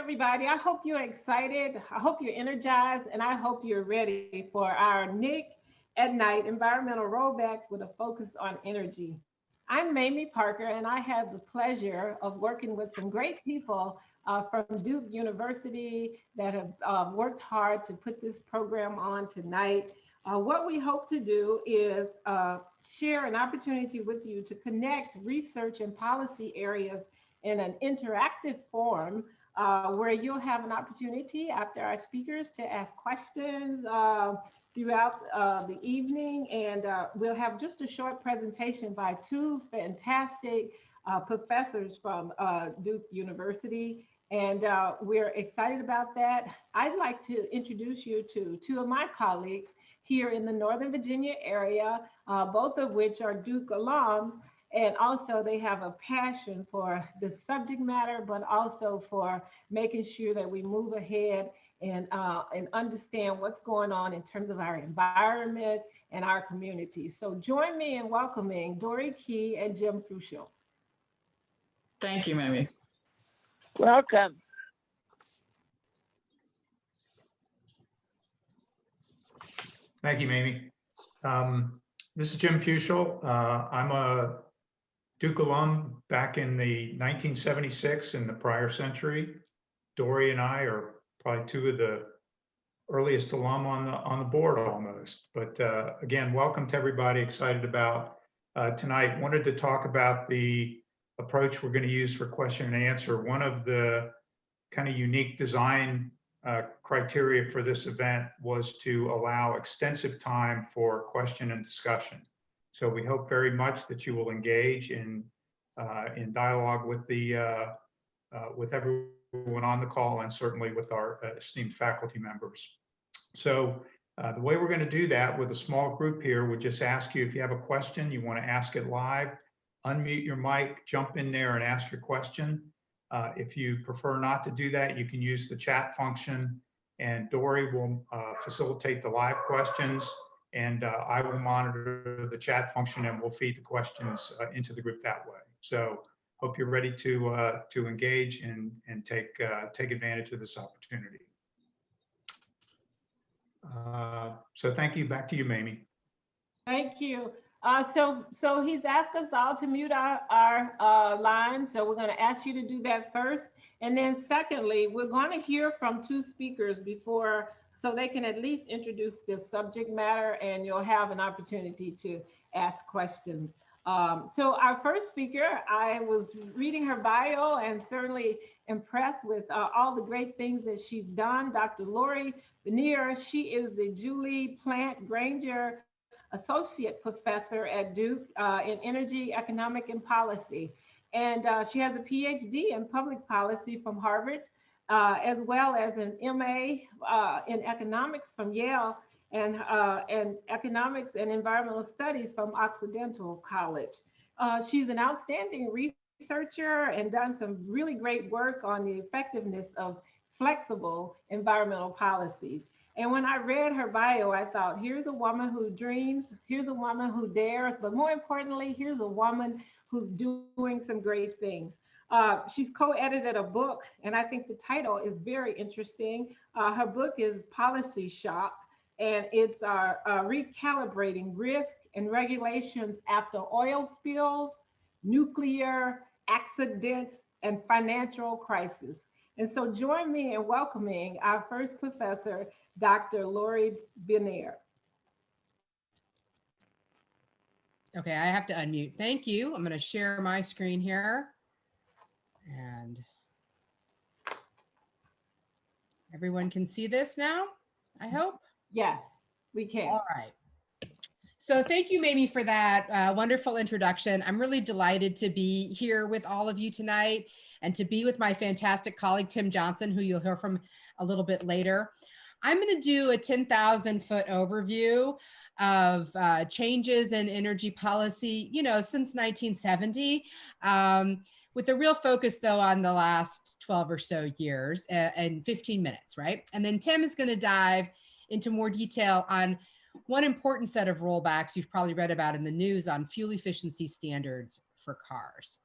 everybody. I hope you're excited. I hope you're energized, and I hope you're ready for our Nick at Night environmental rollbacks with a focus on energy. I'm Mamie Parker, and I have the pleasure of working with some great people from Duke University that have worked hard to put this program on tonight. What we hope to do is share an opportunity with you to connect research and policy areas in an interactive form where you'll have an opportunity after our speakers to ask questions throughout the evening. And we'll have just a short presentation by two fantastic professors from Duke University. And we're excited about that. I'd like to introduce you to two of my colleagues here in the Northern Virginia area, both of which are Duke alum. And also they have a passion for the subject matter, but also for making sure that we move ahead and understand what's going on in terms of our environment and our communities. So join me in welcoming Dori Key and Jim Fuchsel. Thank you, Mamie. Welcome. Thank you, Mamie. This is Jim Fuchsel. I'm a Duke alum back in the 1976 in the prior century. Dori and I are probably two of the earliest alum on the board almost. But again, welcome to everybody. Excited about tonight. Wanted to talk about the approach we're going to use for question and answer. One of the kind of unique design criteria for this event was to allow extensive time for question and discussion. So we hope very much that you will engage in dialogue with with everyone on the call and certainly with our esteemed faculty members. So the way we're going to do that with a small group here, we just ask you if you have a question, you want to ask it live, unmute your mic, jump in there and ask your question. If you prefer not to do that, you can use the chat function, and Dori will facilitate the live questions, and I will monitor the chat function and we'll feed the questions into the group that way. So hope you're ready to engage and take advantage of this opportunity. So thank you. Back to you, Mamie. Thank you. So he's asked us all to mute our lines. So we're going to ask you to do that first. And then secondly, we're going to hear from two speakers before, so they can at least introduce the subject matter and you'll have an opportunity to ask questions. So our first speaker, I was reading her bio and certainly impressed with all the great things that she's done. Dr. Lori Bennear, she is the Juli Plant Grainger Associate Professor at Duke in Energy, Economic, and Policy. And she has a PhD in Public Policy from Harvard, as well as an MA in Economics from Yale and Economics and Environmental Studies from Occidental College. She's an outstanding researcher and done some really great work on the effectiveness of flexible environmental policies. And when I read her bio, I thought, here's a woman who dreams, here's a woman who dares, but more importantly, here's a woman who's doing some great things. She's co-edited a book, and I think the title is very interesting. Her book is Policy Shock, and it's recalibrating risk and regulations after oil spills, nuclear accidents, and financial crisis. And so join me in welcoming our first professor, Dr. Lori Bennear. Okay, I have to unmute. Thank you. I'm going to share my screen here. And everyone can see this now, I hope? Yes, we can. All right. So thank you, Mamie, for that wonderful introduction. I'm really delighted to be here with all of you tonight and to be with my fantastic colleague, Tim Johnson, who you'll hear from a little bit later. I'm going to do a 10,000-foot overview of changes in energy policy, since 1970, with a real focus, though, on the last 12 or so years and 15 minutes, right? And then Tim is going to dive into more detail on one important set of rollbacks you've probably read about in the news on fuel efficiency standards for cars.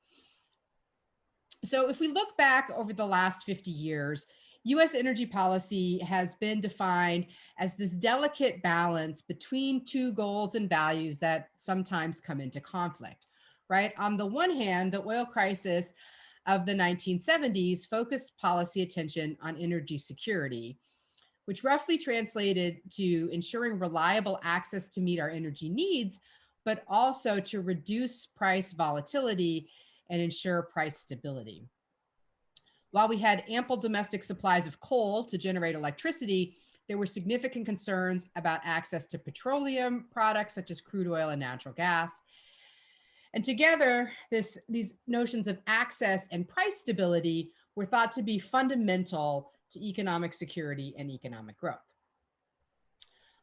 So if we look back over the last 50 years, US energy policy has been defined as this delicate balance between two goals and values that sometimes come into conflict, right? On the one hand, the oil crisis of the 1970s focused policy attention on energy security, which roughly translated to ensuring reliable access to meet our energy needs, but also to reduce price volatility and ensure price stability. While we had ample domestic supplies of coal to generate electricity, there were significant concerns about access to petroleum products such as crude oil and natural gas. And together, these notions of access and price stability were thought to be fundamental to economic security and economic growth.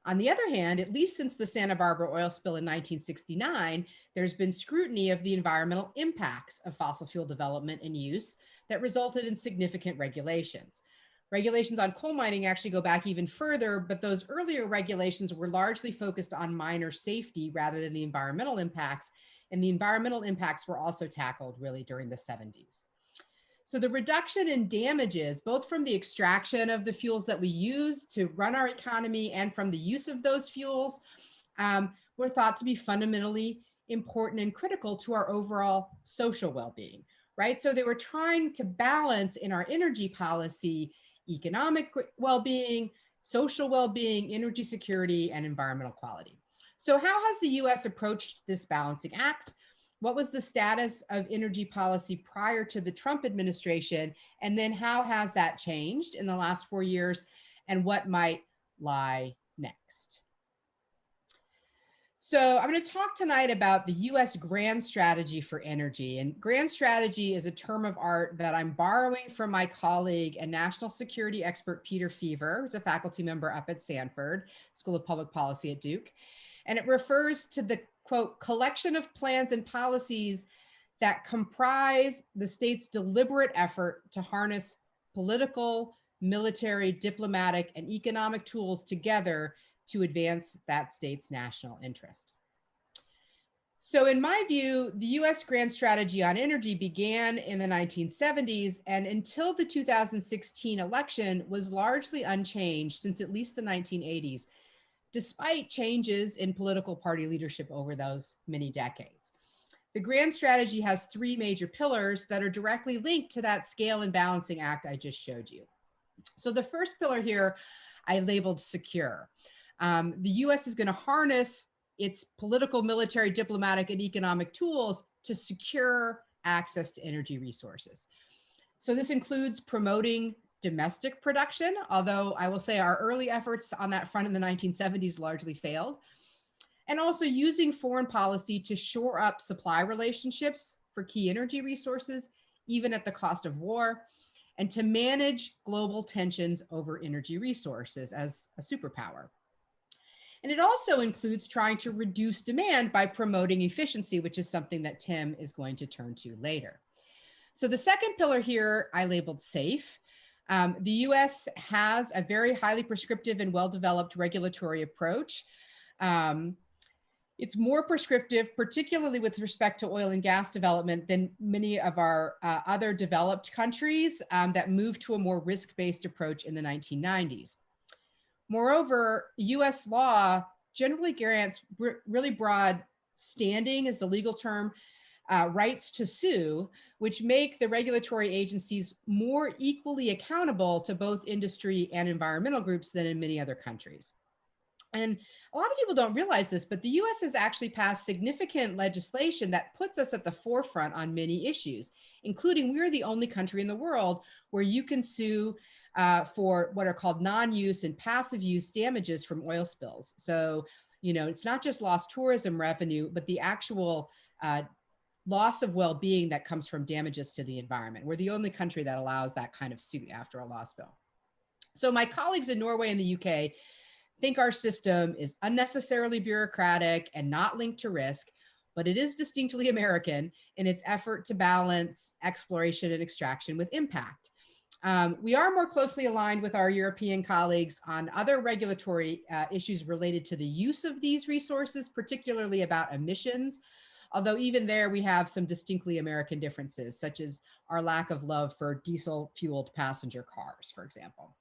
On the other hand, at least since the Santa Barbara oil spill in 1969, there's been scrutiny of the environmental impacts of fossil fuel development and use that resulted in significant regulations. Regulations on coal mining actually go back even further, but those earlier regulations were largely focused on miner safety rather than the environmental impacts, and the environmental impacts were also tackled really during the 70s. So the reduction in damages, both from the extraction of the fuels that we use to run our economy and from the use of those fuels, were thought to be fundamentally important and critical to our overall social well-being, right? So they were trying to balance in our energy policy, economic well-being, social well-being, energy security, and environmental quality. So how has the US approached this balancing act? What was the status of energy policy prior to the Trump administration? And then how has that changed in the last 4 years? And what might lie next? So I'm going to talk tonight about the US grand strategy for energy. And grand strategy is a term of art that I'm borrowing from my colleague and national security expert, Peter Feaver, who's a faculty member up at Sanford School of Public Policy at Duke. And it refers to the, quote, collection of plans and policies that comprise the state's deliberate effort to harness political, military, diplomatic, and economic tools together to advance that state's national interest. So in my view, the US grand strategy on energy began in the 1970s and until the 2016 election was largely unchanged since at least the 1980s, despite changes in political party leadership over those many decades. The grand strategy has three major pillars that are directly linked to that scale and balancing act I just showed you. So the first pillar here, I labeled secure. The US is going to harness its political, military, diplomatic, and economic tools to secure access to energy resources. So this includes promoting domestic production, although I will say our early efforts on that front in the 1970s largely failed, and also using foreign policy to shore up supply relationships for key energy resources, even at the cost of war, and to manage global tensions over energy resources as a superpower. And it also includes trying to reduce demand by promoting efficiency, which is something that Tim is going to turn to later. So the second pillar here, I labeled safe. The US has a very highly prescriptive and well-developed regulatory approach. It's more prescriptive, particularly with respect to oil and gas development than many of our other developed countries that moved to a more risk-based approach in the 1990s. Moreover, US law generally grants really broad standing, is the legal term, rights to sue, which make the regulatory agencies more equally accountable to both industry and environmental groups than in many other countries. And a lot of people don't realize this, but the US has actually passed significant legislation that puts us at the forefront on many issues, including we're the only country in the world where you can sue for what are called non-use and passive use damages from oil spills. So, you know, it's not just lost tourism revenue, but the actual loss of well-being that comes from damages to the environment. We're the only country that allows that kind of suit after a loss spill. So my colleagues in Norway and the UK think our system is unnecessarily bureaucratic and not linked to risk, but it is distinctly American in its effort to balance exploration and extraction with impact. We are more closely aligned with our European colleagues on other regulatory issues related to the use of these resources, particularly about emissions, Although even there we have some distinctly American differences, such as our lack of love for diesel-fueled passenger cars, for example.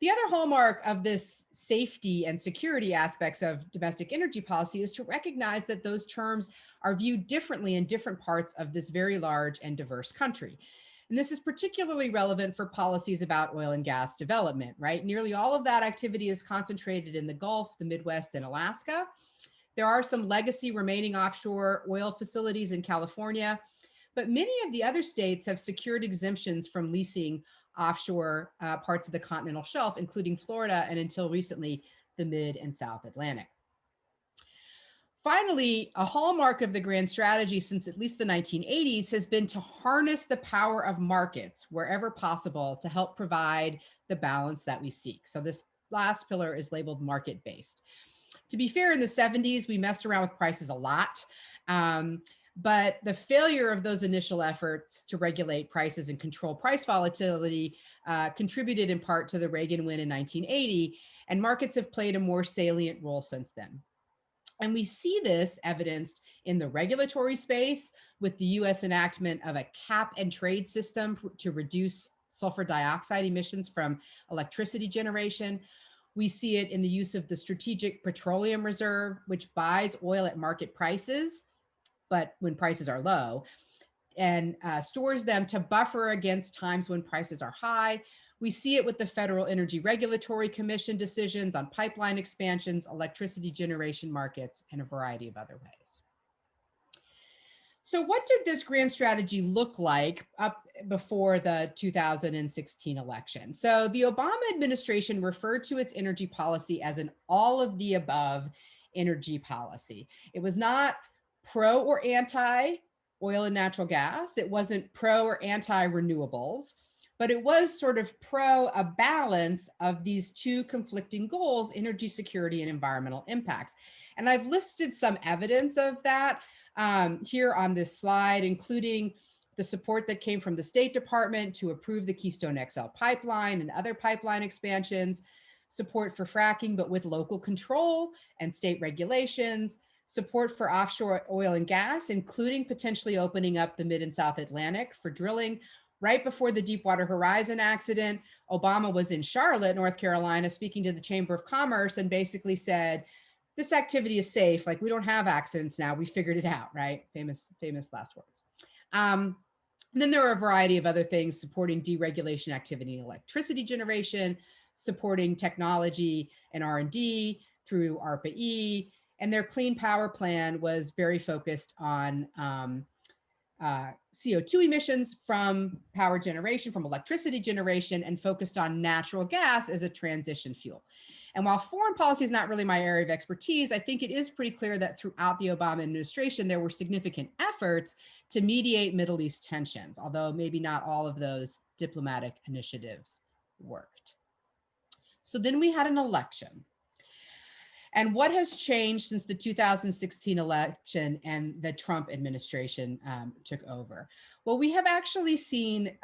The other hallmark of this safety and security aspects of domestic energy policy is to recognize that those terms are viewed differently in different parts of this very large and diverse country. And this is particularly relevant for policies about oil and gas development, right? Nearly all of that activity is concentrated in the Gulf, the Midwest, and Alaska. There are some legacy remaining offshore oil facilities in California, but many of the other states have secured exemptions from leasing offshore parts of the continental shelf, including Florida and until recently, the mid and South Atlantic. Finally, a hallmark of the grand strategy since at least the 1980s has been to harness the power of markets wherever possible to help provide the balance that we seek. So this last pillar is labeled market-based. To be fair, in the 70s, we messed around with prices a lot. But the failure of those initial efforts to regulate prices and control price volatility contributed in part to the Reagan win in 1980, and markets have played a more salient role since then. And we see this evidenced in the regulatory space with the US enactment of a cap and trade system to reduce sulfur dioxide emissions from electricity generation. We see it in the use of the Strategic Petroleum Reserve, which buys oil at market prices, but when prices are low, and stores them to buffer against times when prices are high. We see it with the Federal Energy Regulatory Commission decisions on pipeline expansions, electricity generation markets, and a variety of other ways. So what did this grand strategy look like up before the 2016 election? So the Obama administration referred to its energy policy as an all of the above energy policy. It was not pro or anti oil and natural gas. It wasn't pro or anti renewables, but it was sort of pro a balance of these two conflicting goals, energy security and environmental impacts. And I've listed some evidence of that here on this slide, including the support that came from the State Department to approve the Keystone XL pipeline and other pipeline expansions, support for fracking, but with local control and state regulations, support for offshore oil and gas, including potentially opening up the Mid and South Atlantic for drilling. Right before the Deepwater Horizon accident, Obama was in Charlotte, North Carolina, speaking to the Chamber of Commerce and basically said, this activity is safe. Like, we don't have accidents now. We figured it out, right? Famous last words. Then there are a variety of other things supporting deregulation activity in electricity generation, supporting technology and R&D through ARPA-E, and their Clean Power Plan was very focused on CO2 emissions from power generation, from electricity generation, and focused on natural gas as a transition fuel. And while foreign policy is not really my area of expertise, I think it is pretty clear that throughout the Obama administration, there were significant efforts to mediate Middle East tensions, although maybe not all of those diplomatic initiatives worked. So then we had an election. And what has changed since the 2016 election and the Trump administration took over? Well, we have actually seen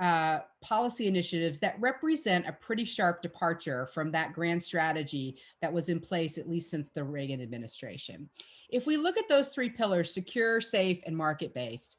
policy initiatives that represent a pretty sharp departure from that grand strategy that was in place at least since the Reagan administration. If we look at those three pillars, secure, safe, and market-based,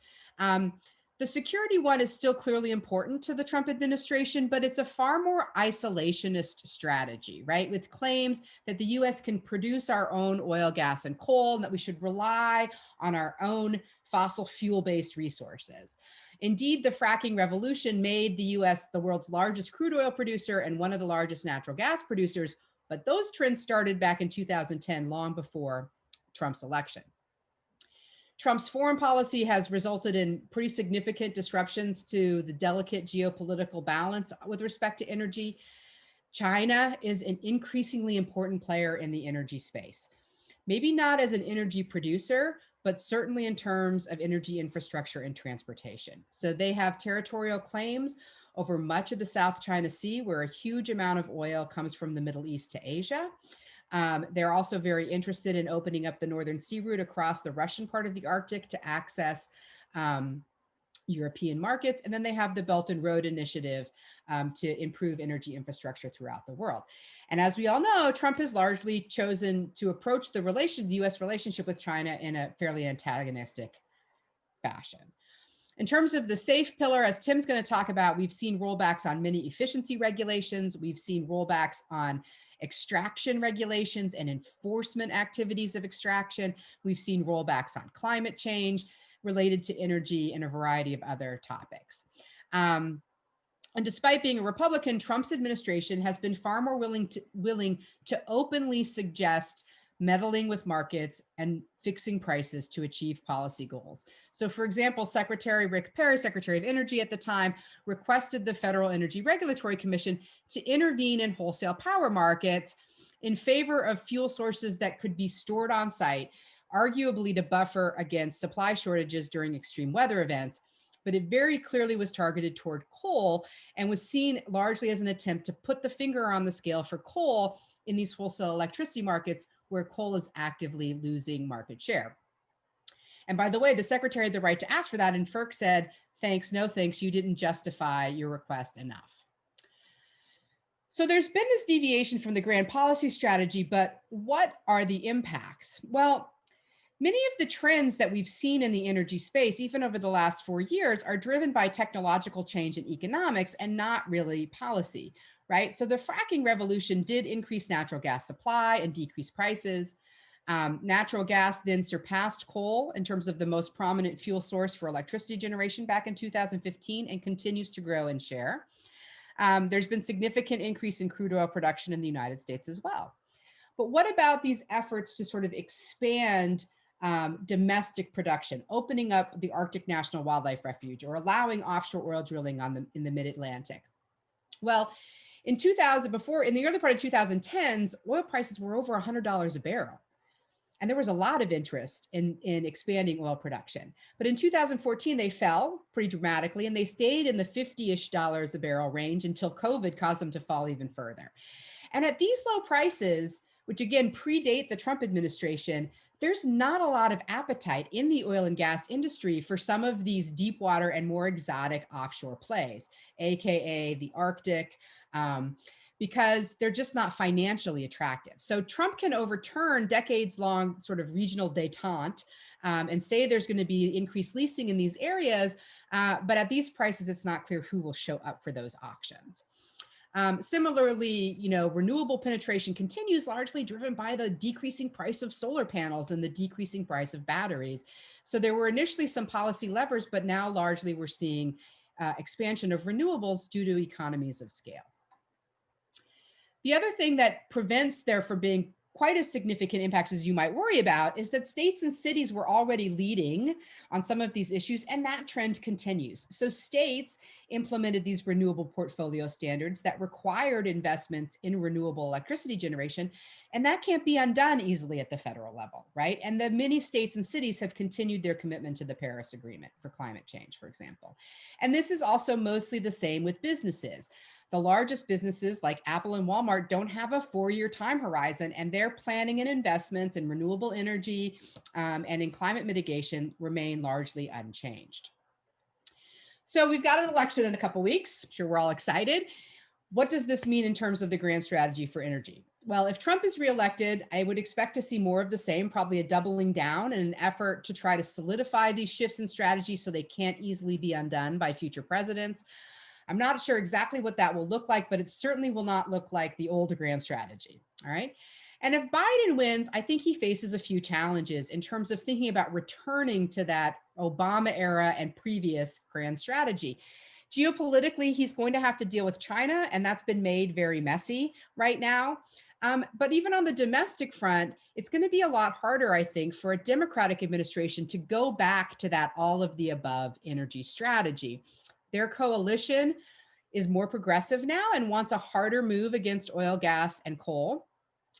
the security one is still clearly important to the Trump administration, but it's a far more isolationist strategy, right? With claims that the US can produce our own oil, gas, and coal, and that we should rely on our own fossil fuel-based resources. Indeed, the fracking revolution made the US the world's largest crude oil producer and one of the largest natural gas producers, but those trends started back in 2010, long before Trump's election. Trump's foreign policy has resulted in pretty significant disruptions to the delicate geopolitical balance with respect to energy. China is an increasingly important player in the energy space. Maybe not as an energy producer, but certainly in terms of energy infrastructure and transportation. So they have territorial claims over much of the South China Sea, where a huge amount of oil comes from the Middle East to Asia. They're also very interested in opening up the Northern Sea route across the Russian part of the Arctic to access European markets. And then they have the Belt and Road Initiative to improve energy infrastructure throughout the world. And as we all know, Trump has largely chosen to approach the US relationship with China in a fairly antagonistic fashion. In terms of the safe pillar, as Tim's going to talk about, we've seen rollbacks on many efficiency regulations. We've seen rollbacks on extraction regulations and enforcement activities of extraction. We've seen rollbacks on climate change related to energy and a variety of other topics. And despite being a Republican, Trump's administration has been far more willing to openly suggest meddling with markets and fixing prices to achieve policy goals. So for example, Secretary Rick Perry, Secretary of Energy at the time, requested the Federal Energy Regulatory Commission to intervene in wholesale power markets in favor of fuel sources that could be stored on site, arguably to buffer against supply shortages during extreme weather events. But it very clearly was targeted toward coal and was seen largely as an attempt to put the finger on the scale for coal in these wholesale electricity markets where coal is actively losing market share. And by the way, the secretary had the right to ask for that, and FERC said, thanks, no thanks, you didn't justify your request enough. So there's been this deviation from the grand policy strategy, but what are the impacts? Well, many of the trends that we've seen in the energy space, even over the last 4 years, are driven by technological change in economics and not really policy, right? So the fracking revolution did increase natural gas supply and decrease prices. Natural gas then surpassed coal in terms of the most prominent fuel source for electricity generation back in 2015 and continues to grow in share. There's been significant increase in crude oil production in the United States as well. But what about these efforts to sort of expand domestic production, opening up the Arctic National Wildlife Refuge or allowing offshore oil drilling in the mid-Atlantic? Well, in the early part of 2010s, oil prices were over $100 a barrel. And there was a lot of interest in expanding oil production. But in 2014, they fell pretty dramatically, and they stayed in the $50-ish a barrel range until COVID caused them to fall even further. And at these low prices, which again predate the Trump administration, there's not a lot of appetite in the oil and gas industry for some of these deep water and more exotic offshore plays, AKA the Arctic, because they're just not financially attractive. So Trump can overturn decades-long sort of regional détente and say there's going to be increased leasing in these areas, but at these prices, it's not clear who will show up for those auctions. Similarly, renewable penetration continues, largely driven by the decreasing price of solar panels and the decreasing price of batteries. So there were initially some policy levers, but now largely we're seeing expansion of renewables due to economies of scale. The other thing that prevents there from being quite as significant impacts as you might worry about is that states and cities were already leading on some of these issues, and that trend continues. So states implemented these renewable portfolio standards that required investments in renewable electricity generation, and that can't be undone easily at the federal level, right? And the many states and cities have continued their commitment to the Paris Agreement for climate change, for example. And this is also mostly the same with businesses. The largest businesses like Apple and Walmart don't have a 4-year time horizon, and their planning and investments in renewable energy and in climate mitigation remain largely unchanged. So we've got an election in a couple weeks. I'm sure we're all excited. What does this mean in terms of the grand strategy for energy? Well, if Trump is reelected, I would expect to see more of the same, probably a doubling down in an effort to try to solidify these shifts in strategy so they can't easily be undone by future presidents. I'm not sure exactly what that will look like, but it certainly will not look like the old grand strategy, all right? And if Biden wins, I think he faces a few challenges in terms of thinking about returning to that Obama era and previous grand strategy. Geopolitically, he's going to have to deal with China, and that's been made very messy right now. But even on the domestic front, it's going to be a lot harder, I think, for a Democratic administration to go back to that all of the above energy strategy. Their coalition is more progressive now and wants a harder move against oil, gas, and coal.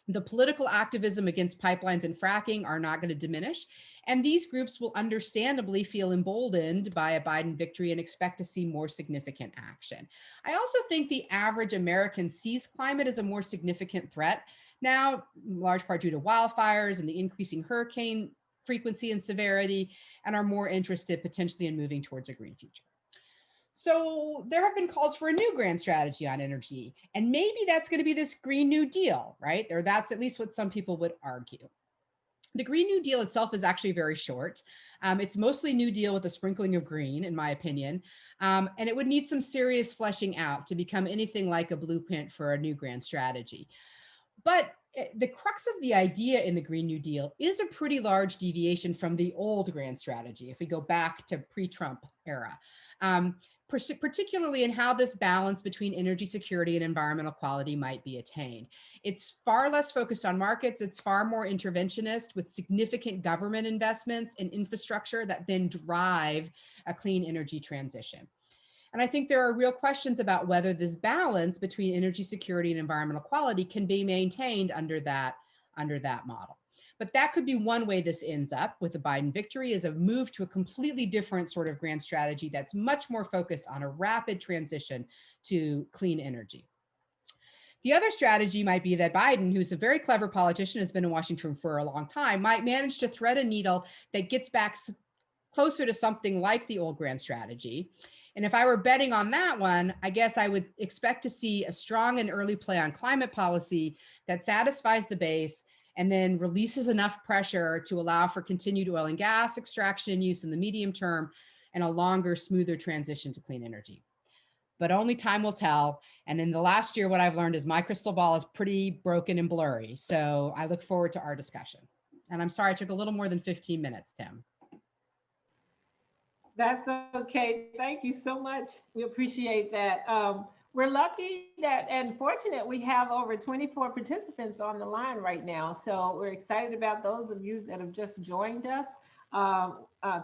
The political activism against pipelines and fracking are not going to diminish. And these groups will understandably feel emboldened by a Biden victory and expect to see more significant action. I also think the average American sees climate as a more significant threat now, in large part due to wildfires and the increasing hurricane frequency and severity, and are more interested potentially in moving towards a green future. So there have been calls for a new grand strategy on energy, and maybe that's going to be this Green New Deal, right? Or that's at least what some people would argue. The Green New Deal itself is actually very short. It's mostly New Deal with a sprinkling of green, in my opinion, and it would need some serious fleshing out to become anything like a blueprint for a new grand strategy. But the crux of the idea in the Green New Deal is a pretty large deviation from the old grand strategy, if we go back to pre-Trump era. Particularly in how this balance between energy security and environmental quality might be attained. It's far less focused on markets. It's far more interventionist with significant government investments in infrastructure that then drive a clean energy transition. And I think there are real questions about whether this balance between energy security and environmental quality can be maintained under that model. But that could be one way this ends up with a Biden victory, is a move to a completely different sort of grand strategy that's much more focused on a rapid transition to clean energy. The other strategy might be that Biden, who's a very clever politician, has been in Washington for a long time, might manage to thread a needle that gets back closer to something like the old grand strategy. And if I were betting on that one, I guess I would expect to see a strong and early play on climate policy that satisfies the base and then releases enough pressure to allow for continued oil and gas extraction and use in the medium term and a longer, smoother transition to clean energy. But only time will tell. And in the last year, what I've learned is my crystal ball is pretty broken and blurry. So I look forward to our discussion. And I'm sorry, I took a little more than 15 minutes, Tim. That's okay. Thank you so much. We appreciate that. We're lucky that and fortunate we have over 24 participants on the line right now. So we're excited about those of you that have just joined us.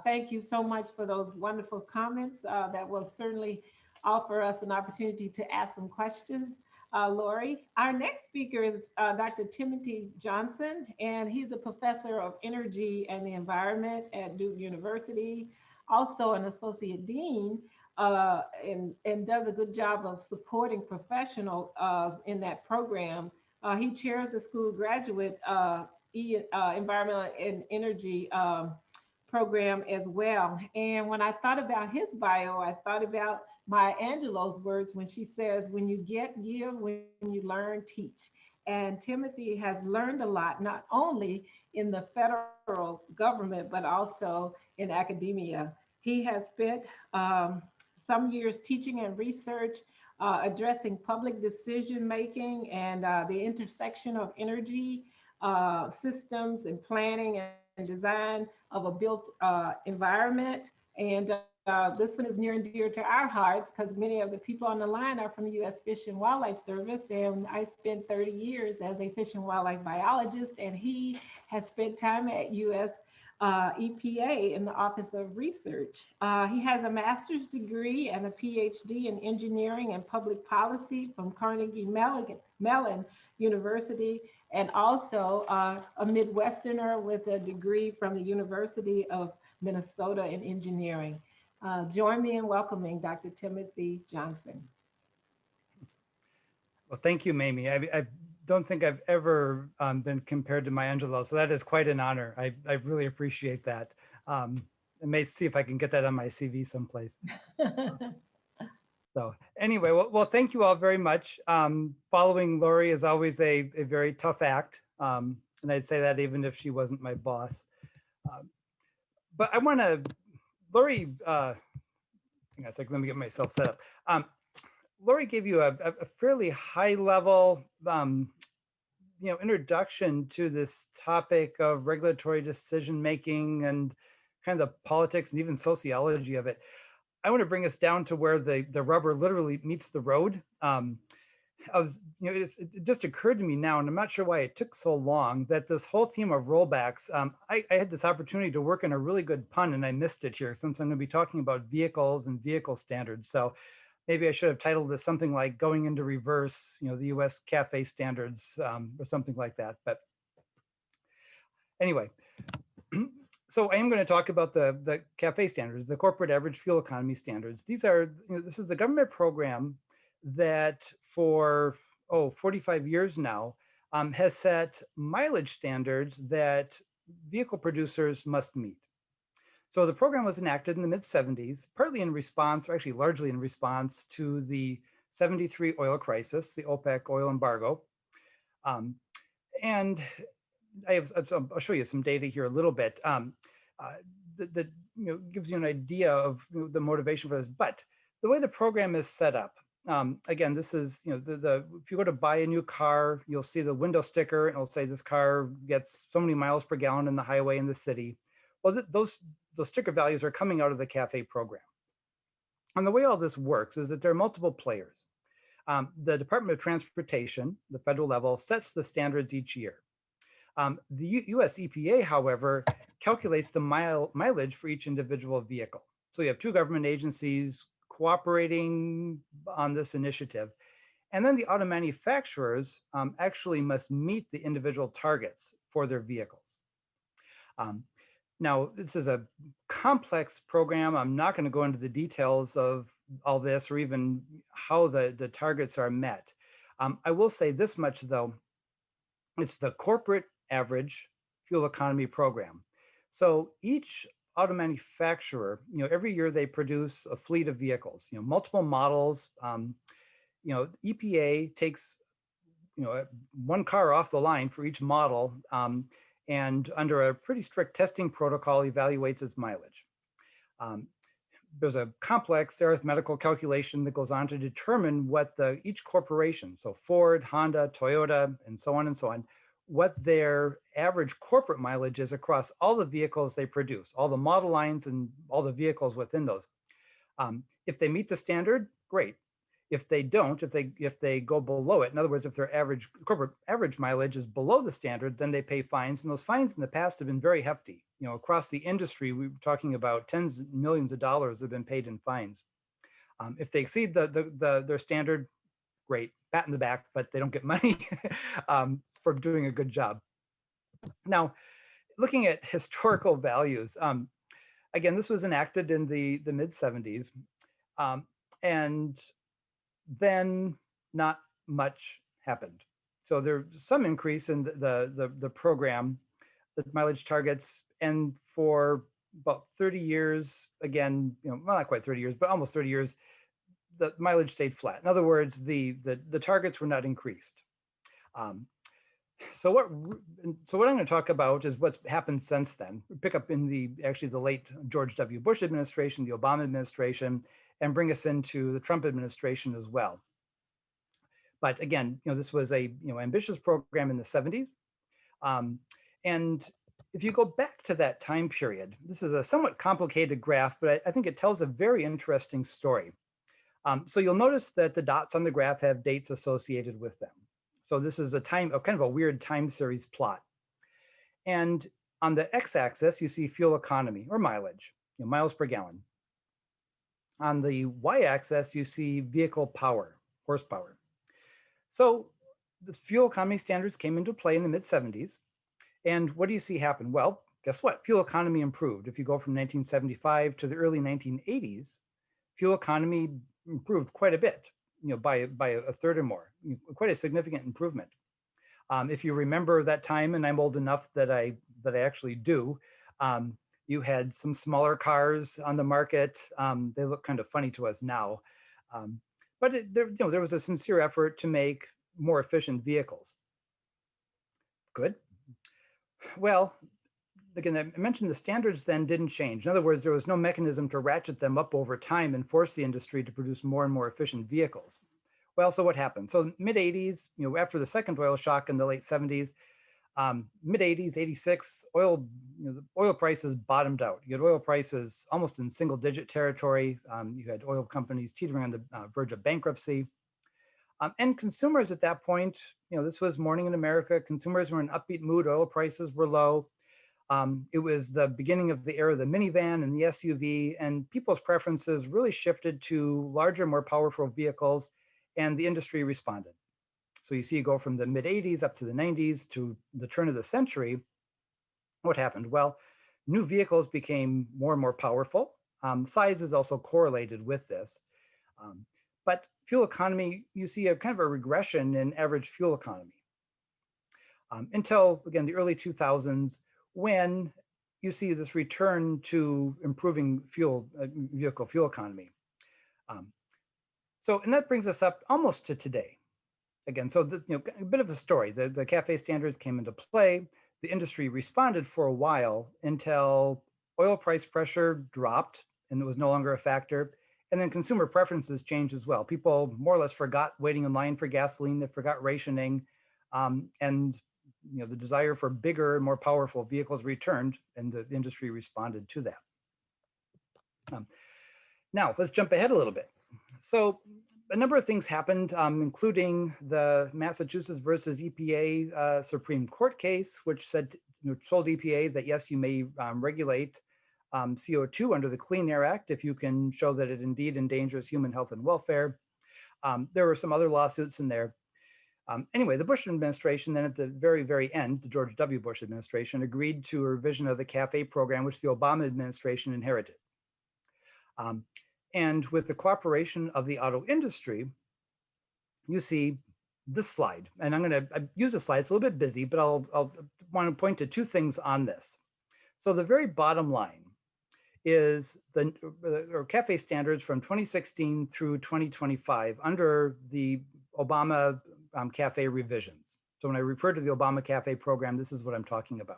Thank you so much for those wonderful comments. That will certainly offer us an opportunity to ask some questions. Lori, our next speaker is Dr. Timothy Johnson, and he's a professor of energy and the environment at Duke University, also an associate dean, and does a good job of supporting professionals in that program. He chairs the school graduate environmental and energy program as well. And when I thought about his bio, I thought about Maya Angelou's words when she says, when you give, when you learn, teach. And Timothy has learned a lot, not only in the federal government, but also in academia. He has spent some years teaching and research, addressing public decision-making and the intersection of energy systems and planning and design of a built environment. And this one is near and dear to our hearts because many of the people on the line are from the U.S. Fish and Wildlife Service, and I spent 30 years as a fish and wildlife biologist, and he has spent time at U.S. EPA in the Office of Research. He has a master's degree and a PhD in engineering and public policy from Carnegie Mellon University, and also a Midwesterner with a degree from the University of Minnesota in engineering. Join me in welcoming Dr. Timothy Johnson. Well, thank you, Mamie. I don't think I've ever been compared to Maya Angelou, so that is quite an honor. I really appreciate that. I may see if I can get that on my CV someplace. So anyway, well, thank you all very much. Following Lori is always a very tough act, and I'd say that even if she wasn't my boss. But I want to, Lori, hang on a second, let me get myself set up. Lori gave you a fairly high level, introduction to this topic of regulatory decision making and kind of the politics and even sociology of it. I want to bring us down to where the rubber literally meets the road. It just occurred to me now, and I'm not sure why it took so long, that this whole theme of rollbacks, I had this opportunity to work in a really good pun and I missed it here, since I'm going to be talking about vehicles and vehicle standards. So maybe I should have titled this something like Going into Reverse, the US CAFE standards or something like that. But anyway, so I am going to talk about the CAFE standards, the corporate average fuel economy standards. These are, this is the government program that for 45 years now has set mileage standards that vehicle producers must meet. So the program was enacted in the mid-70s, partly in response, or actually largely in response to the 73 oil crisis, the OPEC oil embargo. And I'll show you some data here a little bit that gives you an idea of the motivation for this. But the way the program is set up, again, this is if you go to buy a new car, you'll see the window sticker, and it'll say this car gets so many miles per gallon in the highway in the city. Well, those sticker values are coming out of the CAFE program. And the way all this works is that there are multiple players. The Department of Transportation, the federal level, sets the standards each year. The US EPA, however, calculates the mileage for each individual vehicle. So you have two government agencies cooperating on this initiative. And then the auto manufacturers actually must meet the individual targets for their vehicles. Now, this is a complex program. I'm not going to go into the details of all this or even how the targets are met. I will say this much, though. It's the corporate average fuel economy program. So each auto manufacturer, every year they produce a fleet of vehicles, multiple models. EPA takes, one car off the line for each model, and under a pretty strict testing protocol, evaluates its mileage. There's a complex arithmetical calculation that goes on to determine what each corporation, so Ford, Honda, Toyota, and so on, what their average corporate mileage is across all the vehicles they produce, all the model lines and all the vehicles within those. If they meet the standard, great. If they don't, if they go below it, in other words, if their corporate average mileage is below the standard, then they pay fines. And those fines in the past have been very hefty. Across the industry, we were talking about tens of millions of dollars have been paid in fines. If they exceed their standard, great, pat in the back, but they don't get money for doing a good job. Now, looking at historical values, again, this was enacted in the mid-70s, and then not much happened. So there's some increase in the program, the mileage targets, and for about 30 years, again, well, not quite 30 years, but almost 30 years, the mileage stayed flat. In other words, the targets were not increased. So what I'm going to talk about is what's happened since then. We pick up in the late George W. Bush administration, the Obama administration, and bring us into the Trump administration as well. But again, this was a ambitious program in the 70s. And if you go back to that time period, this is a somewhat complicated graph, but I think it tells a very interesting story. So you'll notice that the dots on the graph have dates associated with them. So this is a kind of a weird time series plot. And on the x-axis, you see fuel economy or mileage, miles per gallon. On the y-axis, you see vehicle power, horsepower. So the fuel economy standards came into play in the mid-70s. And what do you see happen? Well, guess what? Fuel economy improved. If you go from 1975 to the early 1980s, fuel economy improved quite a bit, by a third or more, quite a significant improvement. If you remember that time, and I'm old enough that I actually do, you had some smaller cars on the market. They look kind of funny to us now, but there was a sincere effort to make more efficient vehicles. Good. Well, again, I mentioned the standards then didn't change. In other words, there was no mechanism to ratchet them up over time and force the industry to produce more and more efficient vehicles. Well, so what happened? So mid-80s, after the second oil shock in the late 70s, mid-80s, 86, oil prices bottomed out. You had oil prices almost in single-digit territory. You had oil companies teetering on the verge of bankruptcy. And consumers at that point, this was morning in America. Consumers were in upbeat mood. Oil prices were low. It was the beginning of the era of the minivan and the SUV, and people's preferences really shifted to larger, more powerful vehicles, and the industry responded. So you see you go from the mid-80s up to the 90s to the turn of the century. What happened? Well, new vehicles became more and more powerful. Size is also correlated with this. But fuel economy, you see a kind of a regression in average fuel economy. Until, again, the early 2000s, when you see this return to improving vehicle fuel economy. And that brings us up almost to today. Again, so a bit of a story. The CAFE standards came into play. The industry responded for a while until oil price pressure dropped and it was no longer a factor. And then consumer preferences changed as well. People more or less forgot waiting in line for gasoline. They forgot rationing, and the desire for bigger and more powerful vehicles returned, and the industry responded to that. Now let's jump ahead a little bit. So a number of things happened, including the Massachusetts versus EPA Supreme Court case, which told EPA that yes, you may regulate CO2 under the Clean Air Act if you can show that it indeed endangers human health and welfare. There were some other lawsuits in there. Anyway, the Bush administration then at the very, very end, the George W. Bush administration, agreed to a revision of the CAFE program, which the Obama administration inherited. And with the cooperation of the auto industry, you see this slide. And I'm going to use this slide. It's a little bit busy, but I'll want to point to two things on this. So the very bottom line is the CAFE standards from 2016 through 2025 under the Obama CAFE revisions. So when I refer to the Obama CAFE program, this is what I'm talking about.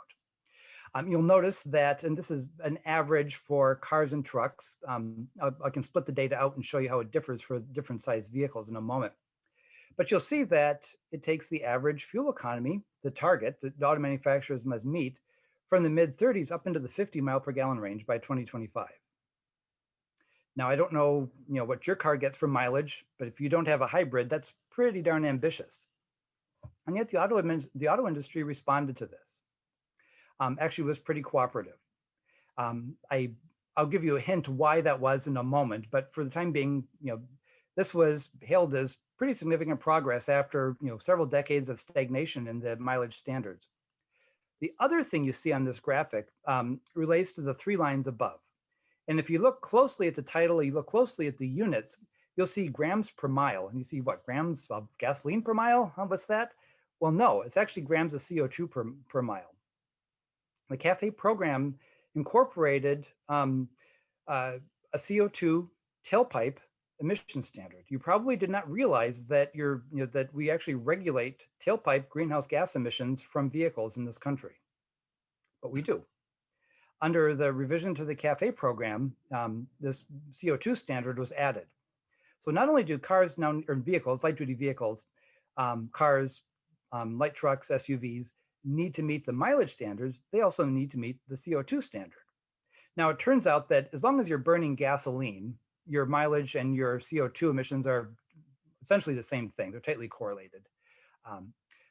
You'll notice that, and this is an average for cars and trucks. I can split the data out and show you how it differs for different size vehicles in a moment. But you'll see that it takes the average fuel economy, the target that the auto manufacturers must meet, from the mid 30s up into the 50 mile per gallon range by 2025. Now, I don't know, what your car gets for mileage, but if you don't have a hybrid, that's pretty darn ambitious. And yet the auto industry responded to this. Actually was pretty cooperative. I'll give you a hint why that was in a moment, but for the time being, this was hailed as pretty significant progress after several decades of stagnation in the mileage standards. The other thing you see on this graphic relates to the three lines above. And if you look closely at the title, you look closely at the units, you'll see grams per mile. And you see what, grams of gasoline per mile? What's that? Well, no, it's actually grams of CO2 per mile. The CAFE program incorporated a CO2 tailpipe emission standard. You probably did not realize that that we actually regulate tailpipe greenhouse gas emissions from vehicles in this country, but we do. Under the revision to the CAFE program, this CO2 standard was added. So not only do cars now, or vehicles, light duty vehicles, cars, light trucks, SUVs, need to meet the mileage standards, they also need to meet the CO2 standard. Now, it turns out that as long as you're burning gasoline, your mileage and your CO2 emissions are essentially the same thing. They're tightly correlated.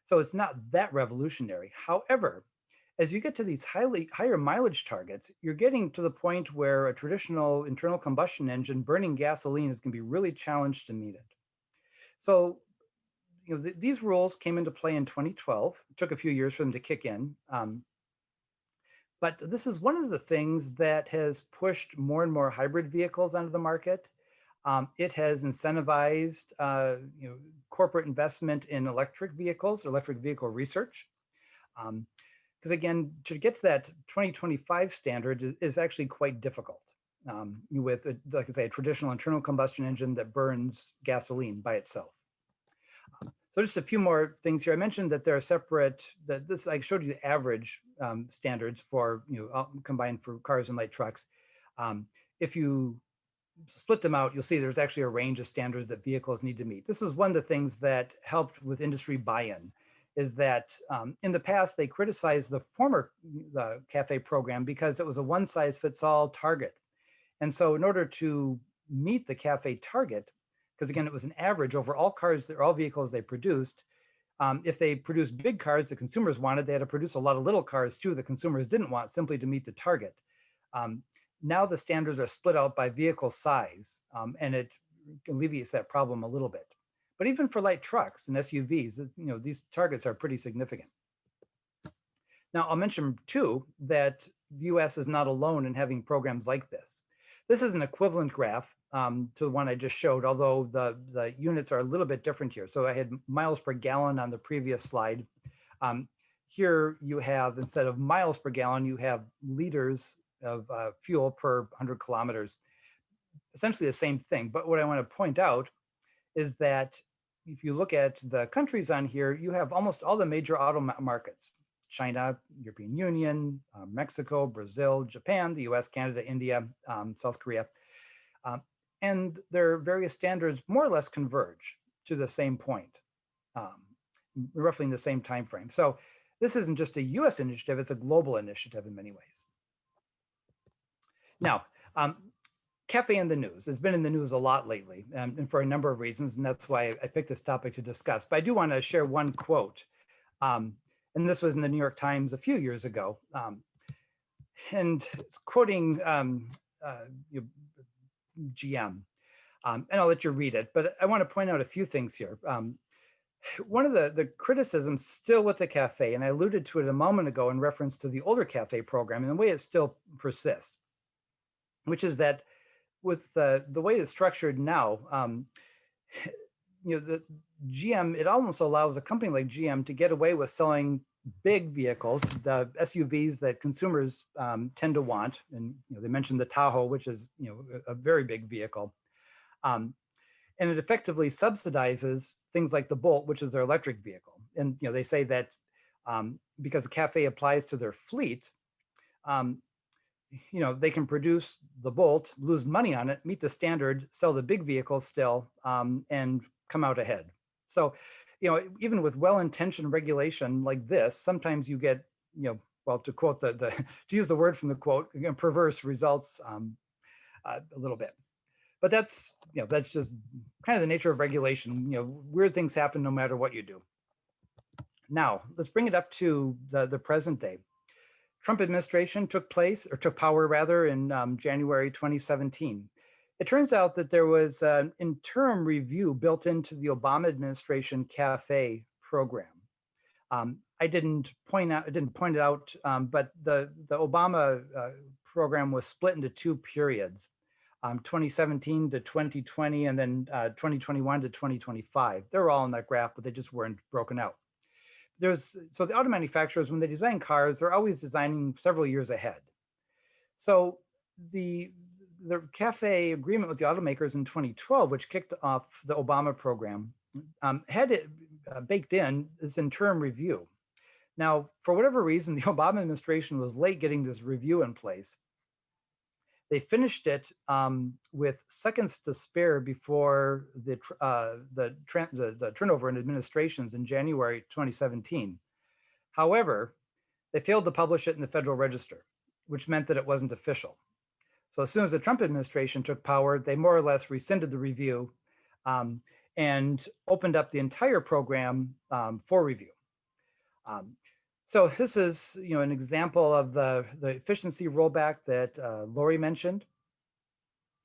So it's not that revolutionary. However, as you get to these higher mileage targets, you're getting to the point where a traditional internal combustion engine burning gasoline is going to be really challenged to meet it. So these rules came into play in 2012. It took a few years for them to kick in. But this is one of the things that has pushed more and more hybrid vehicles onto the market. It has incentivized corporate investment in electric vehicles, or electric vehicle research. Because again, to get to that 2025 standard is actually quite difficult with, like I say, a traditional internal combustion engine that burns gasoline by itself. So just a few more things here. I mentioned that there are separate, I showed you the average standards for, combined for cars and light trucks. If you split them out, you'll see there's actually a range of standards that vehicles need to meet. This is one of the things that helped with industry buy-in, is that in the past, they criticized the former CAFE program because it was a one-size-fits-all target. And so in order to meet the CAFE target, because again, it was an average over all cars, all vehicles they produced. If they produced big cars the consumers wanted, they had to produce a lot of little cars too the consumers didn't want, simply to meet the target. Now the standards are split out by vehicle size, and it alleviates that problem a little bit. But even for light trucks and SUVs, these targets are pretty significant. Now I'll mention too that the US is not alone in having programs like this. This is an equivalent graph to the one I just showed, although the units are a little bit different here. So I had miles per gallon on the previous slide. Here you have, instead of miles per gallon, you have liters of fuel per 100 kilometers. Essentially the same thing. But what I want to point out is that if you look at the countries on here, you have almost all the major auto markets: China, European Union, Mexico, Brazil, Japan, the US, Canada, India, South Korea. And their various standards more or less converge to the same point, roughly in the same time frame. So this isn't just a US initiative, it's a global initiative in many ways. Now, cafe in the news. It's been in the news a lot lately, and for a number of reasons, and that's why I picked this topic to discuss. But I do want to share one quote, and this was in the New York Times a few years ago, and it's quoting GM, and I'll let you read it, but I want to point out a few things here. One of the criticisms still with the cafe, and I alluded to it a moment ago in reference to the older cafe program and the way it still persists, which is that with the way it's structured now, the GM, it almost allows a company like GM to get away with selling big vehicles, the SUVs that consumers tend to want. And they mentioned the Tahoe, which is a very big vehicle. And it effectively subsidizes things like the Bolt, which is their electric vehicle. And they say that because the cafe applies to their fleet, they can produce the Bolt, lose money on it, meet the standard, sell the big vehicles still, and come out ahead. So, even with well-intentioned regulation like this, sometimes you get, well, to quote to use the word from the quote, perverse results a little bit. But that's just kind of the nature of regulation. Weird things happen no matter what you do. Now, let's bring it up to the present day. Trump administration took power rather in January 2017. It turns out that there was an interim review built into the Obama administration CAFE program. I didn't point it out, but the Obama program was split into two periods, 2017 to 2020, and then 2021 to 2025. They're all in that graph, but they just weren't broken out. So the auto manufacturers, when they design cars, they're always designing several years ahead. So the CAFE agreement with the automakers in 2012, which kicked off the Obama program, had it baked in this interim review. Now, for whatever reason, the Obama administration was late getting this review in place. They finished it with seconds to spare before the turnover in administrations in January 2017. However, they failed to publish it in the Federal Register, which meant that it wasn't official. So as soon as the Trump administration took power, they more or less rescinded the review and opened up the entire program for review. So this is, an example of the efficiency rollback that Lori mentioned.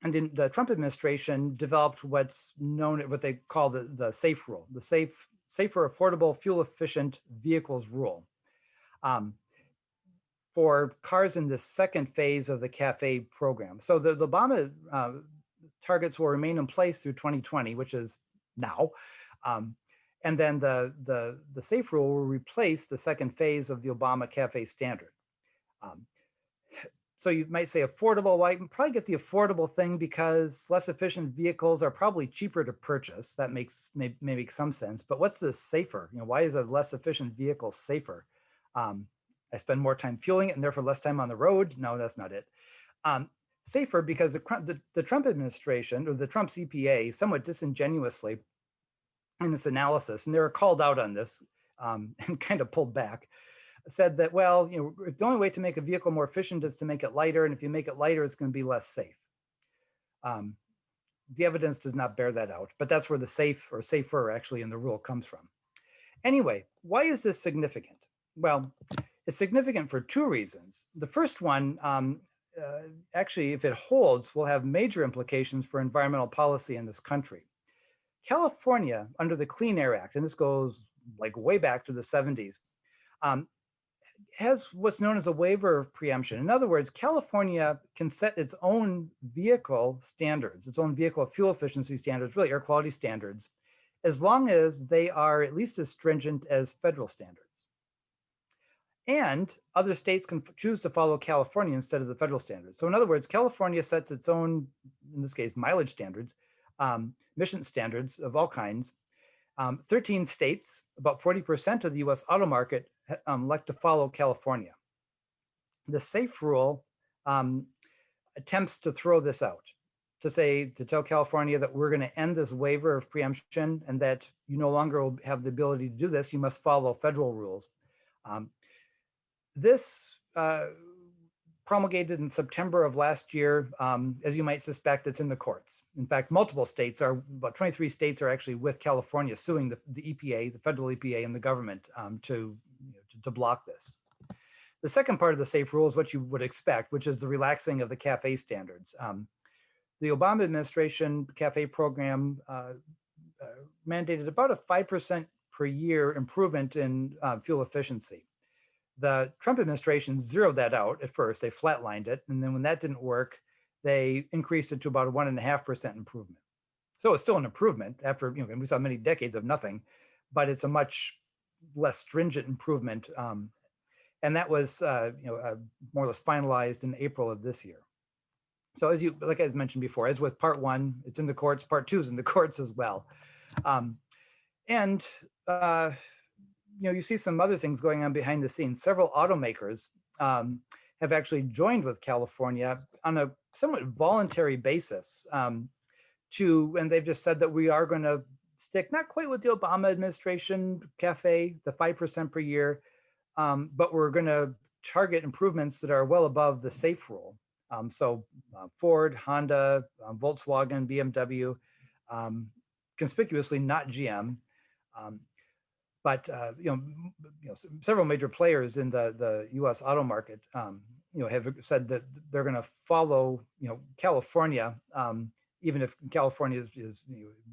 And then the Trump administration developed what they call the SAFE rule, the Safer, Affordable, Fuel-Efficient Vehicles rule, for cars in the second phase of the CAFE program. So the Obama targets will remain in place through 2020, which is now. And then the SAFE rule will replace the second phase of the Obama CAFE standard. So you might say affordable. Well, I can probably get the affordable thing because less efficient vehicles are probably cheaper to purchase. That may make some sense. But what's the safer? Why is a less efficient vehicle safer? I spend more time fueling it and therefore less time on the road. No, that's not it. Safer because the Trump administration, or the Trump's EPA, somewhat disingenuously in its analysis, and they were called out on this and kind of pulled back, said that, well, the only way to make a vehicle more efficient is to make it lighter, and if you make it lighter, it's going to be less safe. The evidence does not bear that out, but that's where the safe or safer actually in the rule comes from. Anyway, why is this significant? Well, it's significant for two reasons. The first one, actually, if it holds, will have major implications for environmental policy in this country. California, under the Clean Air Act, and this goes like way back to the 70s, has what's known as a waiver of preemption. In other words, California can set its own vehicle standards, its own vehicle fuel efficiency standards, really air quality standards, as long as they are at least as stringent as federal standards. And other states can choose to follow California instead of the federal standards. So in other words, California sets its own, in this case, mileage standards, emission standards of all kinds. 13 states, about 40% of the US auto market, elect to follow California. The SAFE rule attempts to throw this out, to tell California that we're going to end this waiver of preemption and that you no longer will have the ability to do this. You must follow federal rules. This promulgated in September of last year. As you might suspect, it's in the courts. In fact, multiple states about 23 states are actually with California suing the EPA, the federal EPA, and the government to block this. The second part of the SAFE rule is what you would expect, which is the relaxing of the CAFE standards. The Obama administration CAFE program mandated about a 5% per year improvement in fuel efficiency. The Trump administration zeroed that out at first. They flatlined it. And then when that didn't work, they increased it to about a 1.5% improvement. So it's still an improvement after, we saw many decades of nothing, but it's a much less stringent improvement. And that was, more or less finalized in April of this year. So like I mentioned before, as with part one, it's in the courts, part two is in the courts as well. You see some other things going on behind the scenes. Several automakers have actually joined with California on a somewhat voluntary basis and they've just said that we are going to stick, not quite with the Obama administration CAFE, the 5% per year, but we're going to target improvements that are well above the SAFE rule. Ford, Honda, Volkswagen, BMW, conspicuously not GM. But several major players in the U.S. auto market, have said that they're going to follow, California, even if California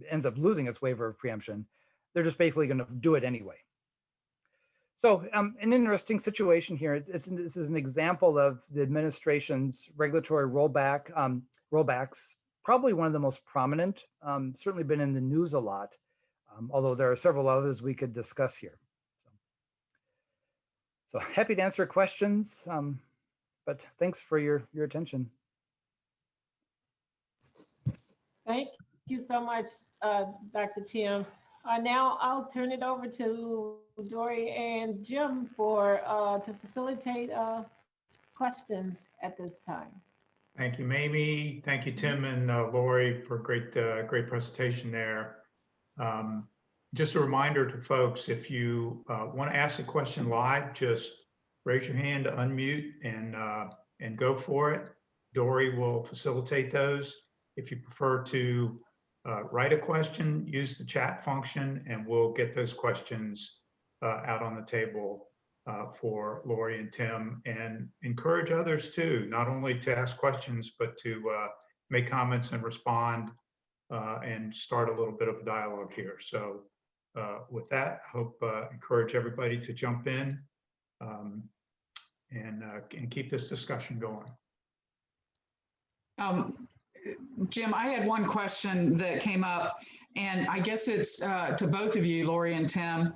ends up losing its waiver of preemption, they're just basically going to do it anyway. So an interesting situation here. This is an example of the administration's regulatory rollbacks, probably one of the most prominent, certainly been in the news a lot. Although there are several others we could discuss here. So happy to answer questions, but thanks for your attention. Thank you so much, Dr. Tim. Now I'll turn it over to Dory and Jim to facilitate questions at this time. Thank you, Mamie. Thank you, Tim and Lori, for great presentation there. Just a reminder to folks, if you want to ask a question live, just raise your hand, unmute, and go for it. Dory will facilitate those. If you prefer to write a question, use the chat function, and we'll get those questions out on the table for Lori and Tim, and encourage others too, not only to ask questions, but to make comments and respond and start a little bit of a dialogue here. So with that, I hope encourage everybody to jump in and keep this discussion going. Jim, I had one question that came up, and I guess it's to both of you, Lori and Tim.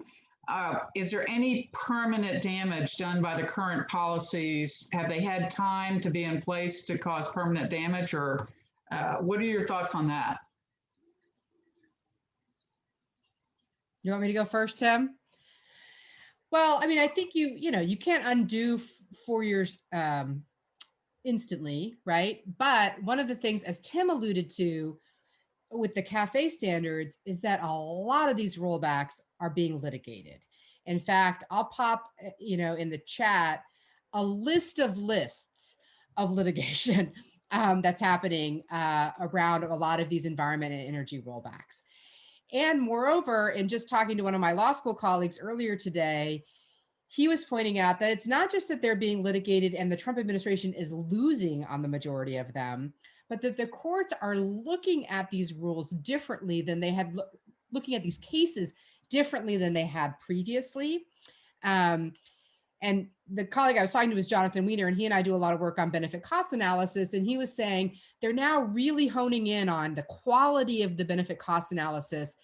Is there any permanent damage done by the current policies? Have they had time to be in place to cause permanent damage, or what are your thoughts on that? You want me to go first, Tim? Well, I mean, I think you can't undo 4 years instantly, right? But one of the things, as Tim alluded to with the CAFE standards, is that a lot of these rollbacks are being litigated. In fact, I'll pop, in the chat, a list of lists of litigation that's happening around a lot of these environment and energy rollbacks. And moreover, in just talking to one of my law school colleagues earlier today, he was pointing out that it's not just that they're being litigated and the Trump administration is losing on the majority of them, but that the courts are looking at these rules differently than they had, looking at these cases differently than they had previously. And the colleague I was talking to was Jonathan Weiner, and he and I do a lot of work on benefit cost analysis. And he was saying they're now really honing in on the quality of the benefit cost analysis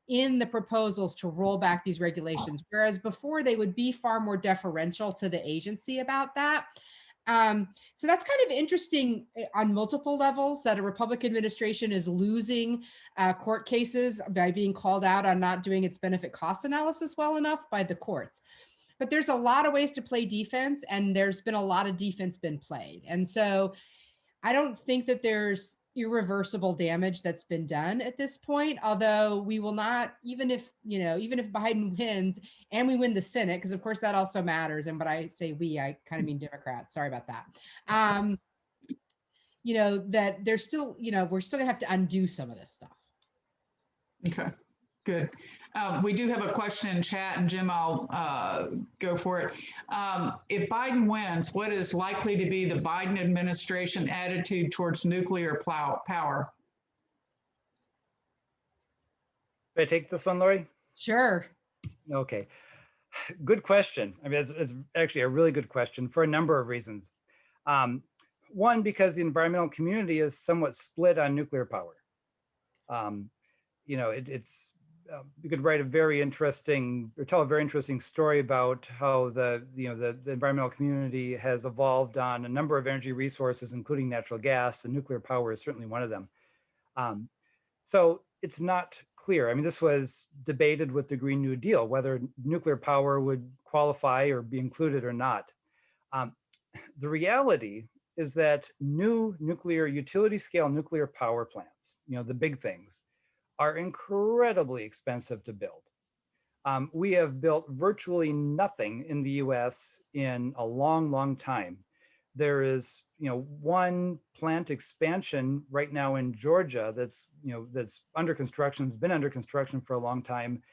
in the proposals to roll back these regulations, whereas before they would be far more deferential to the agency about that. So that's kind of interesting on multiple levels, that a Republican administration is losing court cases by being called out on not doing its benefit cost analysis well enough by the courts. But there's a lot of ways to play defense, and there's been a lot of defense been played. And so I don't think that there's irreversible damage that's been done at this point, although we will not, even if Biden wins and we win the Senate, because of course that also matters. And when I say we, I kind of mean Democrats. Sorry about that. That there's still, we're still gonna have to undo some of this stuff. Okay, good. We do have a question in chat, and Jim, I'll go for it. If Biden wins, what is likely to be the Biden administration attitude towards nuclear power? Should I take this one, Lori? Sure. Okay. Good question. I mean, it's actually a really good question for a number of reasons. One, because the environmental community is somewhat split on nuclear power. You could write a very interesting, or tell a very interesting story about how the environmental community has evolved on a number of energy resources, including natural gas, and nuclear power is certainly one of them. So it's not clear. I mean, this was debated with the Green New Deal, whether nuclear power would qualify or be included or not. The reality is that new nuclear, utility scale nuclear power plants, the big things, are incredibly expensive to build. We have built virtually nothing in the US in a long, long time. There is, one plant expansion right now in Georgia that's under construction, has been under construction for a long time.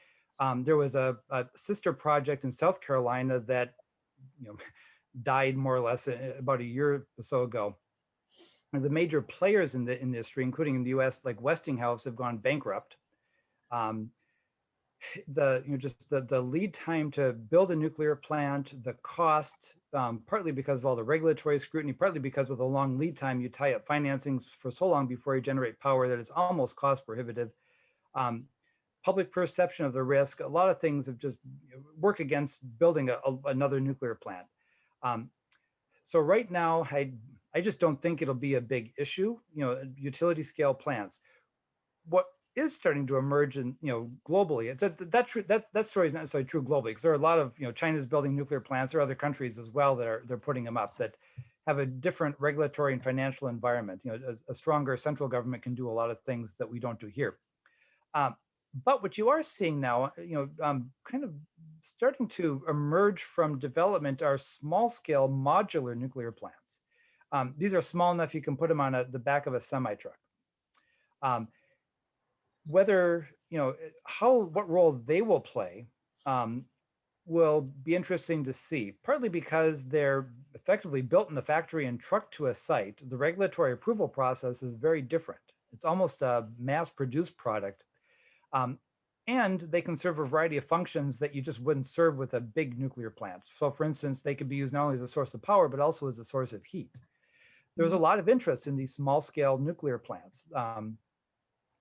There was a sister project in South Carolina that, died more or less about a year or so ago. And the major players in the industry, including in the US, like Westinghouse, have gone bankrupt. The lead time to build a nuclear plant, the cost, partly because of all the regulatory scrutiny, partly because of the long lead time, you tie up financings for so long before you generate power that it's almost cost prohibitive. Public perception of the risk, a lot of things have just work against building another nuclear plant. So right now, I just don't think it'll be a big issue, utility scale plants. What is starting to emerge in, globally, that story is not necessarily true globally, because there are a lot of, China's building nuclear plants, or other countries as well they're putting them up, that have a different regulatory and financial environment. A stronger central government can do a lot of things that we don't do here. But what you are seeing now, kind of starting to emerge from development are small scale modular nuclear plants. These are small enough you can put them on the back of a semi truck. Whether, what role they will play will be interesting to see, partly because they're effectively built in the factory and trucked to a site. The regulatory approval process is very different. It's almost a mass produced product. And they can serve a variety of functions that you just wouldn't serve with a big nuclear plant. So for instance, they could be used not only as a source of power, but also as a source of heat. There's a lot of interest in these small scale nuclear plants,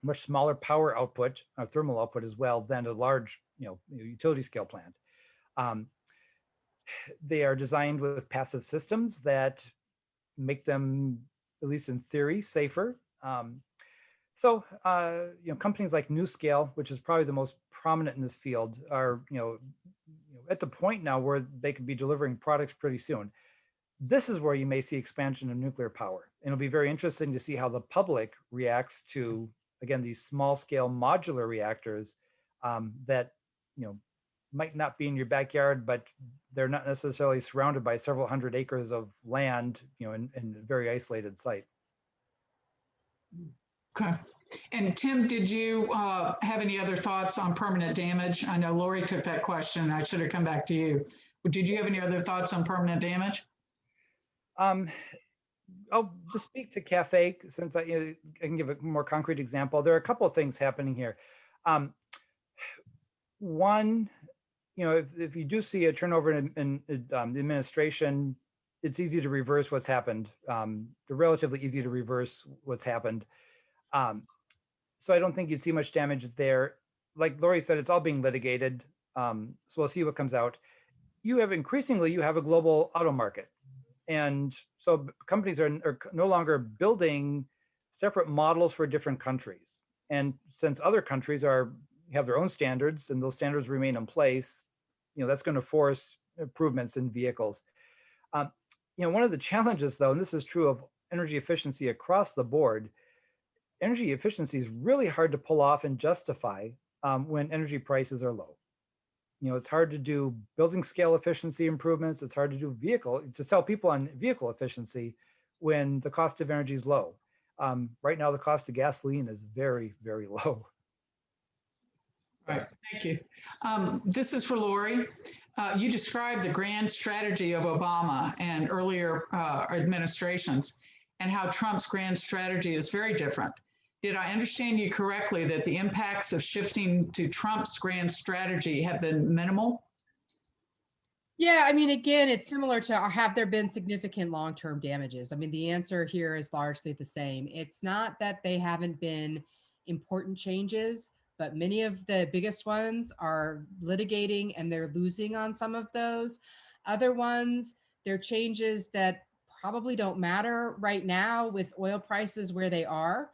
much smaller power output, thermal output as well, than a large, utility scale plant. They are designed with passive systems that make them, at least in theory, safer. So, companies like NewScale, which is probably the most prominent in this field, are, at the point now where they could be delivering products pretty soon. This is where you may see expansion of nuclear power. And it'll be very interesting to see how the public reacts to, again, these small scale modular reactors that, might not be in your backyard, but they're not necessarily surrounded by several hundred acres of land, in a very isolated site. Okay. And Tim, did you have any other thoughts on permanent damage? I know Lori took that question. I should have come back to you. Did you have any other thoughts on permanent damage? I'll just speak to CAFE since I can give a more concrete example. There are a couple of things happening here. One, if you do see a turnover in the administration, it's easy to reverse what's happened. They're relatively easy to reverse what's happened. So I don't think you'd see much damage there. like Lori said, it's all being litigated. So we'll see what comes out. You have a global auto market. And so companies are no longer building separate models for different countries. And since other countries have their own standards and those standards remain in place, that's going to force improvements in vehicles. One of the challenges though, and this is true of energy efficiency across the board, energy efficiency is really hard to pull off and justify when energy prices are low. It's hard to do building scale efficiency improvements. It's hard to do to sell people on vehicle efficiency when the cost of energy is low. Right now, the cost of gasoline is very, very low. Right, thank you. This is for Lori. You described the grand strategy of Obama and earlier administrations and how Trump's grand strategy is very different. Did I understand you correctly that the impacts of shifting to Trump's grand strategy have been minimal? Yeah, I mean, again, it's similar to have there been significant long-term damages? I mean, the answer here is largely the same. It's not that they haven't been important changes, but many of the biggest ones are litigating and they're losing on some of those. Other ones, they're changes that probably don't matter right now with oil prices where they are.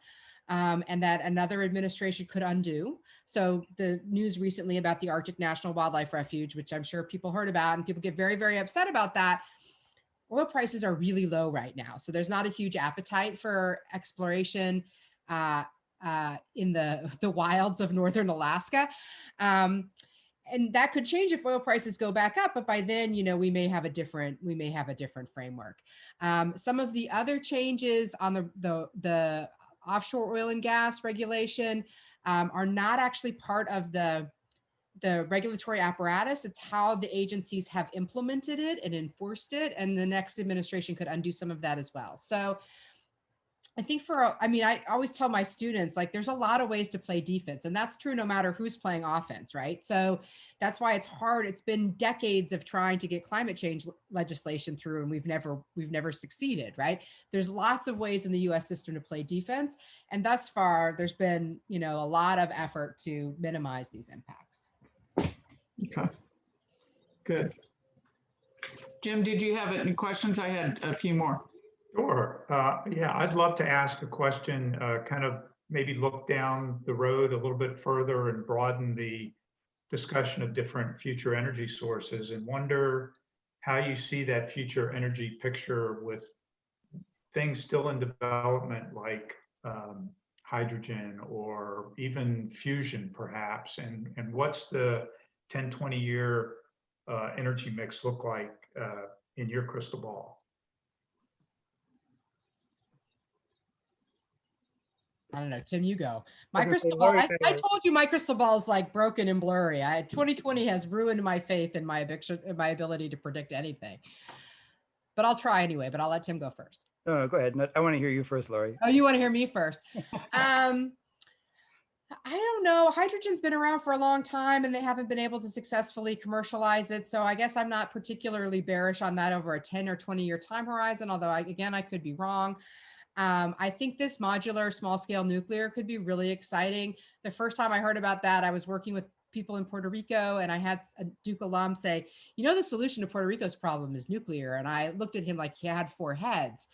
And that another administration could undo. So the news recently about the Arctic National Wildlife Refuge, which I'm sure people heard about and people get very, very upset about that. Oil prices are really low right now. So there's not a huge appetite for exploration in the wilds of Northern Alaska. And that could change if oil prices go back up, but by then, we may have a different framework. Some of the other changes on the offshore oil and gas regulation are not actually part of the regulatory apparatus. It's how the agencies have implemented it and enforced it. And the next administration could undo some of that as well. So I think I always tell my students, like, there's a lot of ways to play defense, and that's true no matter who's playing offense, right? So that's why it's hard. It's been decades of trying to get climate change legislation through, and we've never succeeded, right? There's lots of ways in the US system to play defense. And thus far, there's been, a lot of effort to minimize these impacts. Okay, good. Jim, did you have any questions? I had a few more. Sure. Yeah, I'd love to ask a question, kind of maybe look down the road a little bit further and broaden the discussion of different future energy sources, and wonder how you see that future energy picture with things still in development like hydrogen or even fusion perhaps, and what's the 10, 20-year energy mix look like in your crystal ball? I don't know, Tim, you go. My crystal ball, I told you my crystal ball is like broken and blurry. 2020 has ruined my faith in my ability to predict anything. But I'll try anyway, but I'll let Tim go first. No, go ahead. I want to hear you first, Lori. Oh, you want to hear me first? I don't know. Hydrogen's been around for a long time and they haven't been able to successfully commercialize it. So I guess I'm not particularly bearish on that over a 10 or 20-year time horizon, although I could be wrong. I think this modular small scale nuclear could be really exciting. The first time I heard about that, I was working with people in Puerto Rico and I had a Duke alum say, the solution to Puerto Rico's problem is nuclear. And I looked at him like he had 4 heads.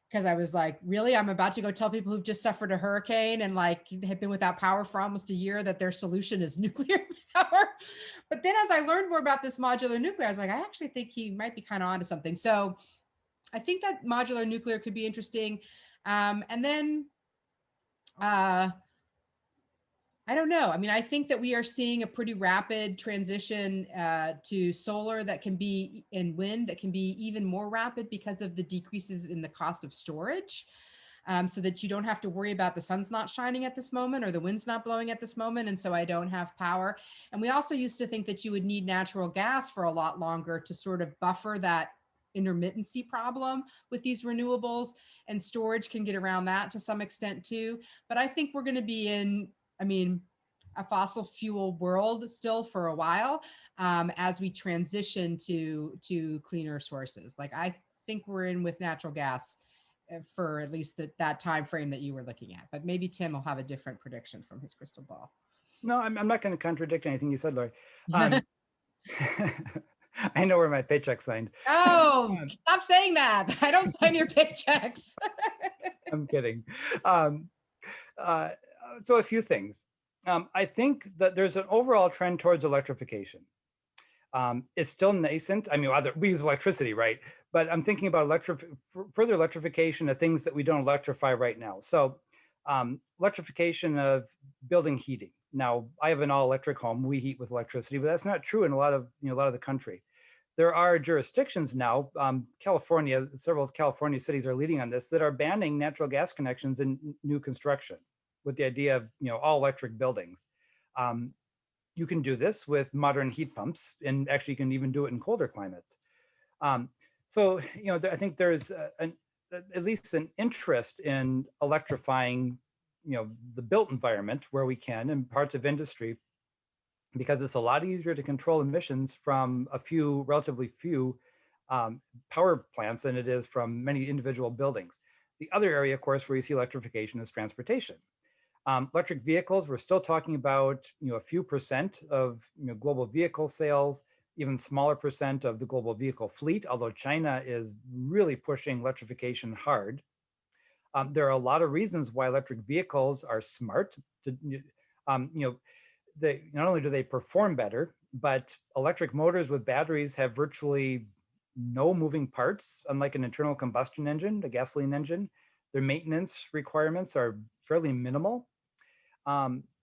Because I was like, really? I'm about to go tell people who've just suffered a hurricane and like have been without power for almost a year that their solution is nuclear power. But then as I learned more about this modular nuclear, I was like, I actually think he might be kind of onto something. So I think that modular nuclear could be interesting. And then, I don't know. I mean, I think that we are seeing a pretty rapid transition to solar that can be, and wind that can be even more rapid because of the decreases in the cost of storage. So that you don't have to worry about the sun's not shining at this moment or the wind's not blowing at this moment. And so I don't have power. And we also used to think that you would need natural gas for a lot longer to sort of buffer that intermittency problem with these renewables, and storage can get around that to some extent too. But I think we're going to be in, a fossil fuel world still for a while as we transition to cleaner sources. Like I think we're in with natural gas for at least that time frame that you were looking at. But maybe Tim will have a different prediction from his crystal ball. No, I'm not going to contradict anything you said, Lori. Um, I know where my paycheck's signed. Oh, stop saying that. I don't sign your paychecks. I'm kidding. Um, uh, so a few things. I think that there's an overall trend towards electrification. It's still nascent. I mean, we use electricity, right? But I'm thinking about further electrification of things that we don't electrify right now. So electrification of building heating. Now, I have an all-electric home. We heat with electricity, but that's not true in a lot of the country. There are jurisdictions now, California, several California cities are leading on this, that are banning natural gas connections in new construction with the idea of all electric buildings. You can do this with modern heat pumps, and actually you can even do it in colder climates. So I think there's at least an interest in electrifying the built environment where we can, in parts of industry, because it's a lot easier to control emissions from relatively few power plants than it is from many individual buildings. The other area, of course, where you see electrification is transportation. Electric vehicles, we're still talking about a few percent of global vehicle sales, even smaller percent of the global vehicle fleet, although China is really pushing electrification hard. There are a lot of reasons why electric vehicles are smart. Not only do they perform better, but electric motors with batteries have virtually no moving parts, unlike an internal combustion engine, a gasoline engine. Their maintenance requirements are fairly minimal.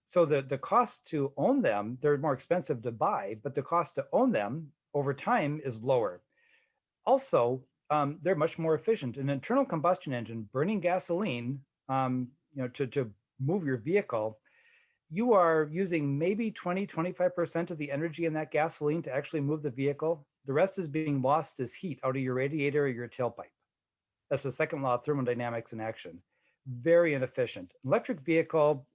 So the cost to own them, they're more expensive to buy, but the cost to own them over time is lower. Also, they're much more efficient. An internal combustion engine burning gasoline, to move your vehicle, you are using maybe 20-25% of the energy in that gasoline to actually move the vehicle. The rest is being lost as heat out of your radiator or your tailpipe. That's the second law of thermodynamics in action. Very inefficient. Electric vehicle,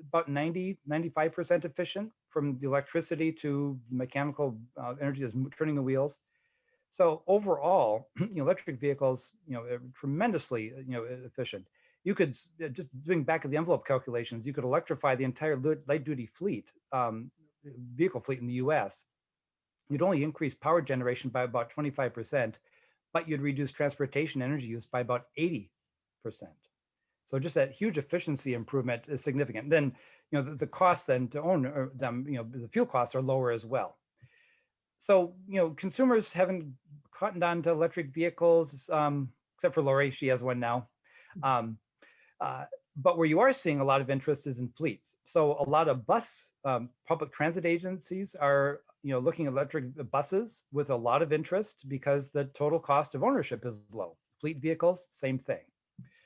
about 90-95% efficient, from the electricity to mechanical energy that's turning the wheels. So overall, electric vehicles, are tremendously, efficient. You could, just doing back of the envelope calculations, you could electrify the entire light duty fleet, vehicle fleet in the US. You'd only increase power generation by about 25%, but you'd reduce transportation energy use by about 80%. So just that huge efficiency improvement is significant. Then, the cost then to own them, the fuel costs are lower as well. So, consumers haven't cottoned on to electric vehicles, except for Lori, she has one now. But where you are seeing a lot of interest is in fleets. So a lot of public transit agencies are, looking at electric buses with a lot of interest because the total cost of ownership is low. Fleet vehicles, same thing.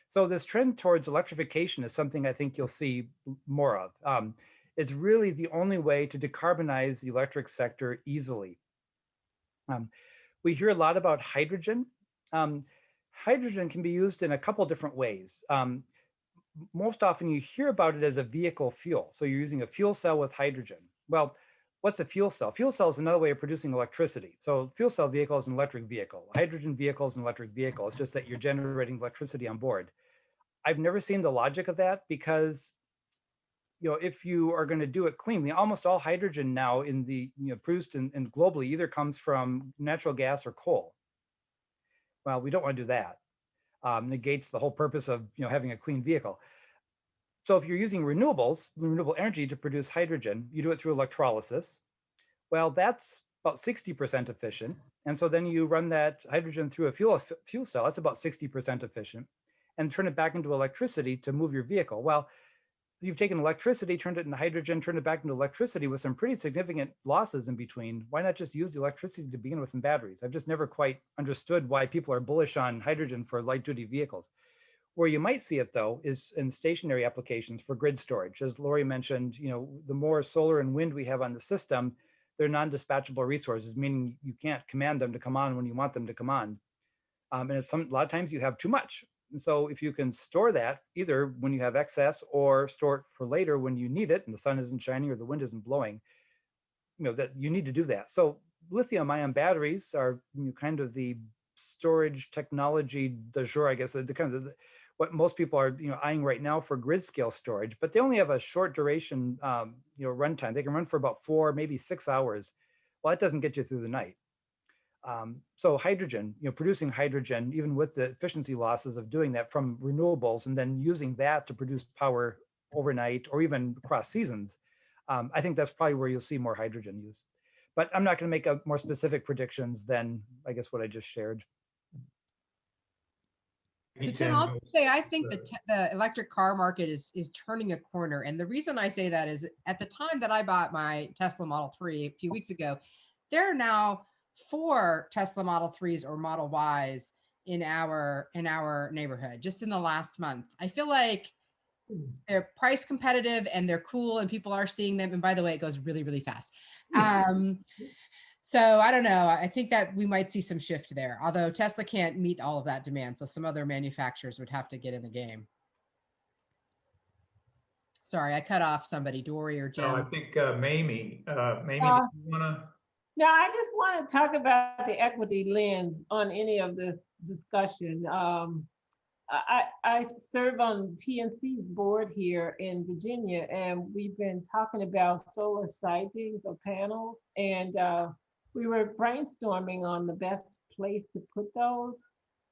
So this trend towards electrification is something I think you'll see more of. It's really the only way to decarbonize the electric sector easily. We hear a lot about hydrogen. Hydrogen can be used in a couple different ways. Most often you hear about it as a vehicle fuel. So you're using a fuel cell with hydrogen. Well, what's a fuel cell? Fuel cell is another way of producing electricity. So fuel cell vehicle is an electric vehicle. Hydrogen vehicle is an electric vehicle. It's just that you're generating electricity on board. I've never seen the logic of that because, if you are going to do it cleanly, almost all hydrogen now in the, produced and globally either comes from natural gas or coal. Well, we don't want to do that. Negates the whole purpose of, having a clean vehicle. So if you're using renewable energy to produce hydrogen, you do it through electrolysis. Well, that's about 60% efficient. And so then you run that hydrogen through a fuel cell, that's about 60% efficient, and turn it back into electricity to move your vehicle. Well, you've taken electricity, turned it into hydrogen, turned it back into electricity with some pretty significant losses in between. Why not just use the electricity to begin with in batteries? I've just never quite understood why people are bullish on hydrogen for light duty vehicles. Where you might see it though is in stationary applications for grid storage. As Lori mentioned, the more solar and wind we have on the system, they're non-dispatchable resources, meaning you can't command them to come on when you want them to come on. And a lot of times you have too much. And so if you can store that either when you have excess or store it for later when you need it and the sun isn't shining or the wind isn't blowing, that you need to do that. So lithium ion batteries are kind of the storage technology du jour, I guess, what most people are eyeing right now for grid scale storage, but they only have a short duration runtime. They can run for about 4, maybe 6 hours. Well, that doesn't get you through the night. So hydrogen, producing hydrogen, even with the efficiency losses of doing that from renewables and then using that to produce power overnight or even across seasons, I think that's probably where you'll see more hydrogen use. But I'm not going to make a more specific predictions than I guess what I just shared. So Tim, I'll say I think the electric car market is turning a corner, and the reason I say that is at the time that I bought my Tesla Model 3 a few weeks ago, there are now 4 Tesla Model 3s or Model Ys in our neighborhood just in the last month. I feel like they're price competitive and they're cool and people are seeing them. And by the way, it goes really, really fast. So I don't know. I think that we might see some shift there, although Tesla can't meet all of that demand. So some other manufacturers would have to get in the game. Sorry, I cut off somebody, Dory or Jim. No, I think Mamie, did you want to? No, I just want to talk about the equity lens on any of this discussion. I serve on TNC's board here in Virginia, and we've been talking about solar sightings or panels, and we were brainstorming on the best place to put those.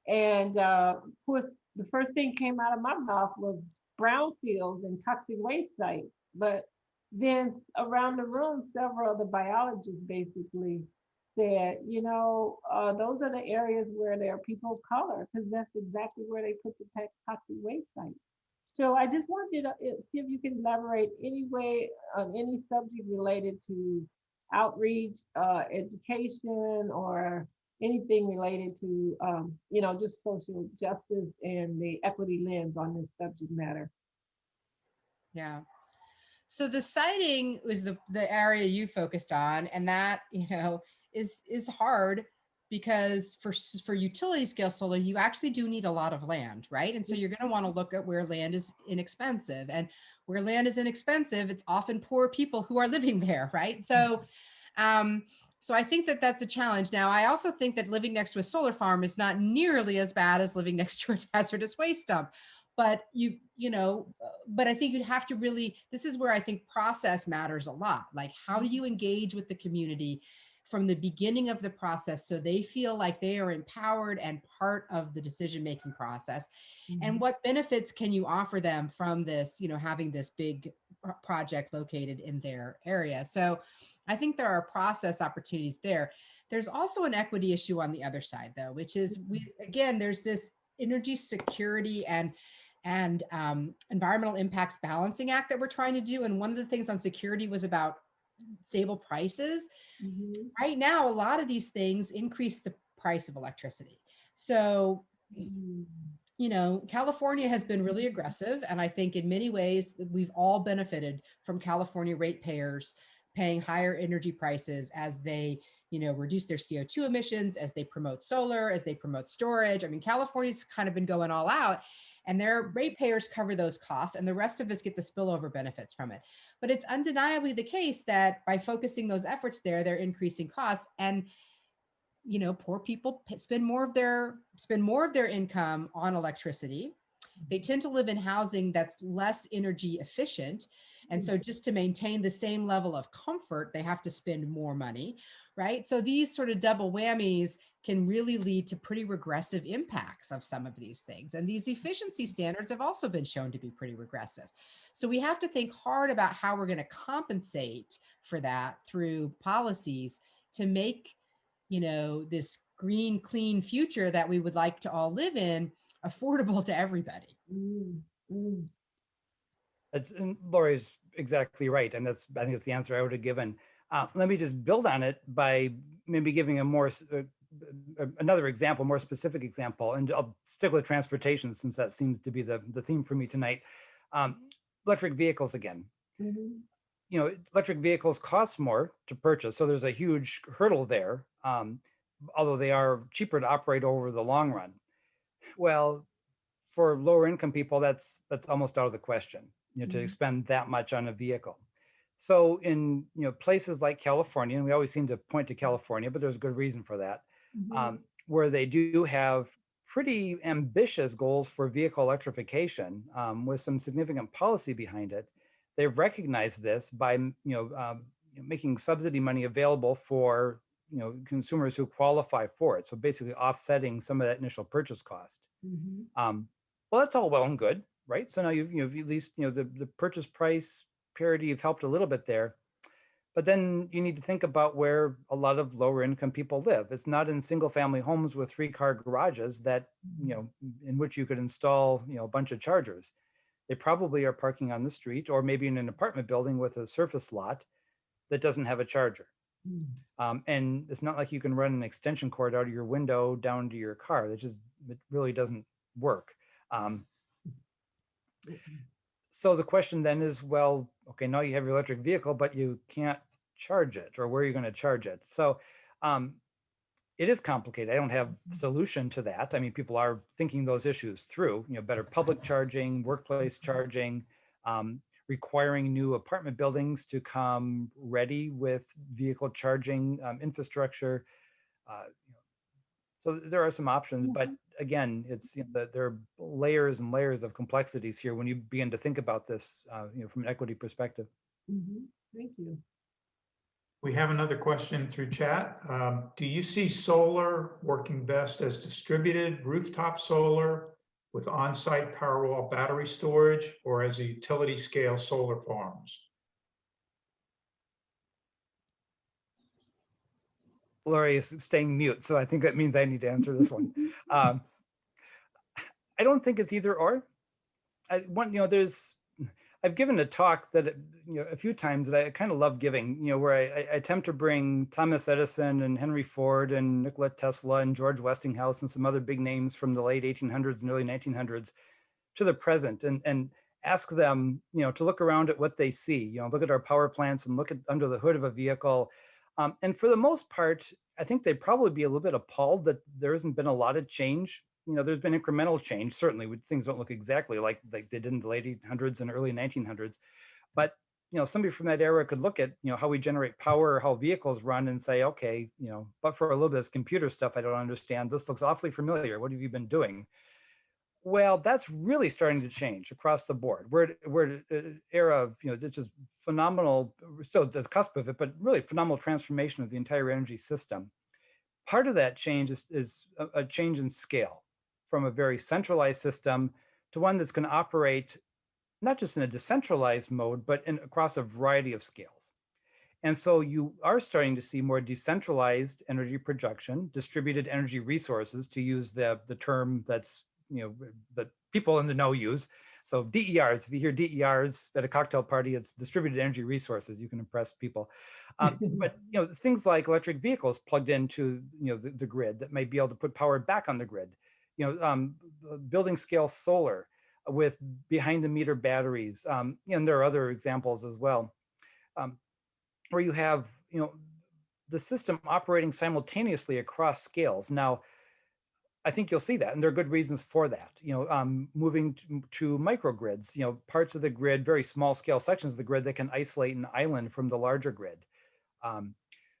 And of course, the first thing came out of my mouth was brownfields and toxic waste sites. But then around the room, several of the biologists basically said, those are the areas where there are people of color, because that's exactly where they put the toxic waste sites. So I just want you to see if you can elaborate any way on any subject related to outreach, education, or anything related to, just social justice and the equity lens on this subject matter. Yeah. So the siting was the area you focused on, and that, is hard because for utility scale solar, you actually do need a lot of land, right? And so you're going to want to look at where land is inexpensive, and where land is inexpensive, it's often poor people who are living there, right? So, so I think that that's a challenge. Now, I also think that living next to a solar farm is not nearly as bad as living next to a hazardous waste dump. But but I think you'd have to really, this is where I think process matters a lot. Like, how do you engage with the community from the beginning of the process so they feel like they are empowered and part of the decision-making process? Mm-hmm. And what benefits can you offer them from this, having this big project located in their area? So I think there are process opportunities there. There's also an equity issue on the other side, though, which is, there's this energy security and environmental impacts balancing act that we're trying to do. And one of the things on security was about stable prices. Mm-hmm. Right now, a lot of these things increase the price of electricity. So, California has been really aggressive. And I think in many ways, we've all benefited from California ratepayers paying higher energy prices as they, reduce their CO2 emissions, as they promote solar, as they promote storage. I mean, California's kind of been going all out, and their ratepayers cover those costs, and the rest of us get the spillover benefits from it. But it's undeniably the case that by focusing those efforts there, they're increasing costs, and poor people spend more of their income on electricity. They tend to live in housing that's less energy efficient. And so just to maintain the same level of comfort, they have to spend more money, right? So these sort of double whammies can really lead to pretty regressive impacts of some of these things. And these efficiency standards have also been shown to be pretty regressive. So we have to think hard about how we're going to compensate for that through policies to make, this green, clean future that we would like to all live in affordable to everybody. And Lori's exactly right. And I think that's the answer I would have given. Let me just build on it by maybe giving another example, more specific example, and I'll stick with transportation since that seems to be the theme for me tonight. Electric vehicles again. Mm-hmm. Electric vehicles cost more to purchase, so there's a huge hurdle there, although they are cheaper to operate over the long run. Well, for lower income people, that's almost out of the question, to spend that much on a vehicle. So in places like California, and we always seem to point to California, but there's a good reason for that, where they do have pretty ambitious goals for vehicle electrification with some significant policy behind it. They've recognized this by making subsidy money available for consumers who qualify for it. So basically offsetting some of that initial purchase cost. Well, that's all well and good, right? So now you've at least the purchase price parity, you've helped a little bit there. But then you need to think about where a lot of lower income people live. It's not in single family homes with 3-car garages that, in which you could install, a bunch of chargers. They probably are parking on the street or maybe in an apartment building with a surface lot that doesn't have a charger. And it's not like you can run an extension cord out of your window down to your car. It really doesn't work. So the question then is, well, okay, now you have your electric vehicle, but you can't charge it, or where are you going to charge it? So it is complicated. I don't have a solution to that. I mean, people are thinking those issues through, better public charging, workplace charging, requiring new apartment buildings to come ready with vehicle charging infrastructure. So there are some options, but again, it's there are layers and layers of complexities here when you begin to think about this, from an equity perspective. Thank you. We have another question through chat. Do you see solar working best as distributed rooftop solar with on-site Powerwall battery storage, or as a utility scale solar farms? Lori is staying mute, so I think that means I need to answer this one. I don't think it's either or. I've given a talk that a few times that I kind of love giving, where I attempt to bring Thomas Edison and Henry Ford and Nikola Tesla and George Westinghouse and some other big names from the late 1800s and early 1900s to the present, and ask them, to look around at what they see. Look at our power plants and look at under the hood of a vehicle. And for the most part, I think they'd probably be a little bit appalled that there hasn't been a lot of change. There's been incremental change, certainly, things don't look exactly like they did in the late 1800s and early 1900s. But, somebody from that era could look at, how we generate power or how vehicles run and say, okay, but for a little bit of this computer stuff I don't understand, this looks awfully familiar. What have you been doing? Well, that's really starting to change across the board. We're an era of, it's just phenomenal, so the cusp of it, but really phenomenal transformation of the entire energy system. Part of that change is a change in scale from a very centralized system to one that's going to operate not just in a decentralized mode, but across a variety of scales. And so you are starting to see more decentralized energy production, distributed energy resources, to use the term that's that people in the know use. So DERs, if you hear DERs at a cocktail party, it's distributed energy resources. You can impress people. But things like electric vehicles plugged into the grid that may be able to put power back on the grid. Building scale solar with behind the meter batteries. And there are other examples as well, where you have the system operating simultaneously across scales. Now, I think you'll see that, and there are good reasons for that. Moving to microgrids, parts of the grid, very small scale sections of the grid that can isolate an island from the larger grid.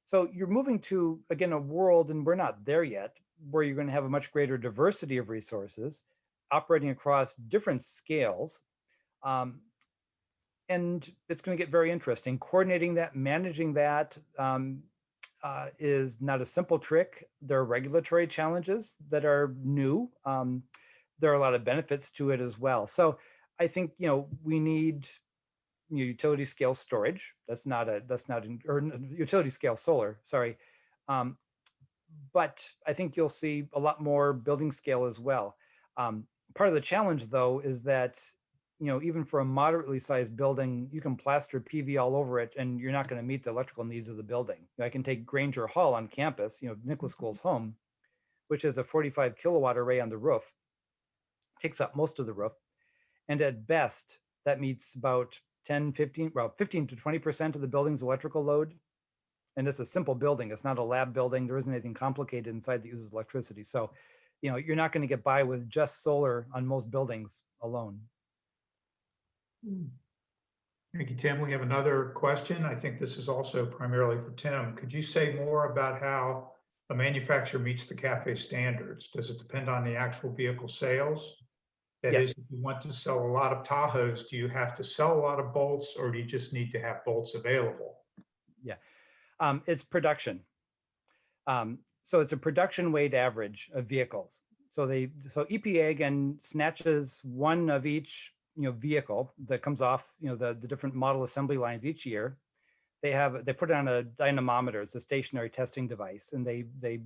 So you're moving to, again, a world, and we're not there yet, where you're going to have a much greater diversity of resources operating across different scales. And it's going to get very interesting. Coordinating that, managing that, is not a simple trick. There are regulatory challenges that are new. There are a lot of benefits to it as well. So I think we need utility scale storage. Or utility scale solar. Sorry, but I think you'll see a lot more building scale as well. Part of the challenge, though, is that even for a moderately sized building, you can plaster PV all over it and you're not going to meet the electrical needs of the building. I can take Grainger Hall on campus, Nicholas School's home, which has a 45 kilowatt array on the roof, takes up most of the roof. And at best, that meets about 15 to 20% of the building's electrical load. And it's a simple building. It's not a lab building. There isn't anything complicated inside that uses electricity. So, you're not going to get by with just solar on most buildings alone. Thank you, Tim. We have another question. I think this is also primarily for Tim. Could you say more about how a manufacturer meets the CAFE standards? Does it depend on the actual vehicle sales? That Yes. is, if you want to sell a lot of Tahoes, do you have to sell a lot of bolts, or do you just need to have bolts available? Yeah, it's production. So it's a production weight average of vehicles. So EPA again snatches one of each vehicle that comes off the different model assembly lines each year. They put it on a dynamometer. It's a stationary testing device, and they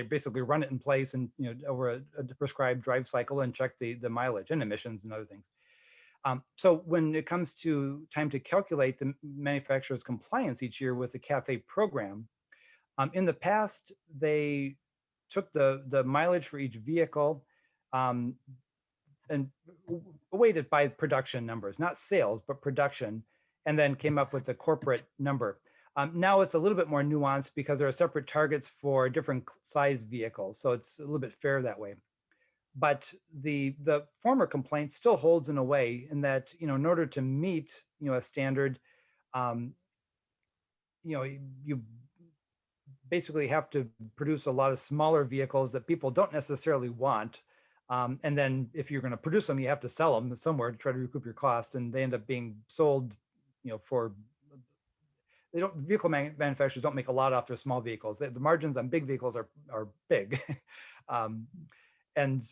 basically run it in place and over a prescribed drive cycle and check the mileage and emissions and other things. So when it comes to time to calculate the manufacturer's compliance each year with the CAFE program, in the past they took the mileage for each vehicle and weighted by production numbers, not sales, but production, and then came up with the corporate number. Now it's a little bit more nuanced because there are separate targets for different size vehicles. So it's a little bit fair that way. But the former complaint still holds in a way in that, in order to meet, a standard, you basically have to produce a lot of smaller vehicles that people don't necessarily want. And then if you're going to produce them, you have to sell them somewhere to try to recoup your cost. And they end up being sold, vehicle manufacturers don't make a lot off their small vehicles. The margins on big vehicles are big. And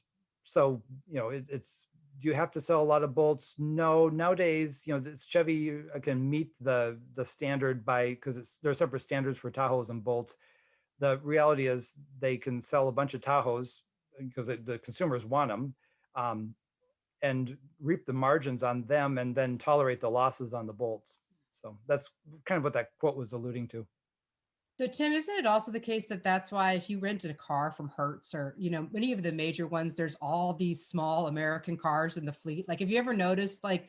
so, it's, do you have to sell a lot of bolts? No, nowadays, Chevy can meet the standard because there are separate standards for Tahoes and bolts. The reality is they can sell a bunch of Tahoes because the consumers want them, and reap the margins on them and then tolerate the losses on the bolts. So that's kind of what that quote was alluding to. So Tim, isn't it also the case that that's why if you rented a car from Hertz or, many of the major ones, there's all these small American cars in the fleet? Like, have you ever noticed, but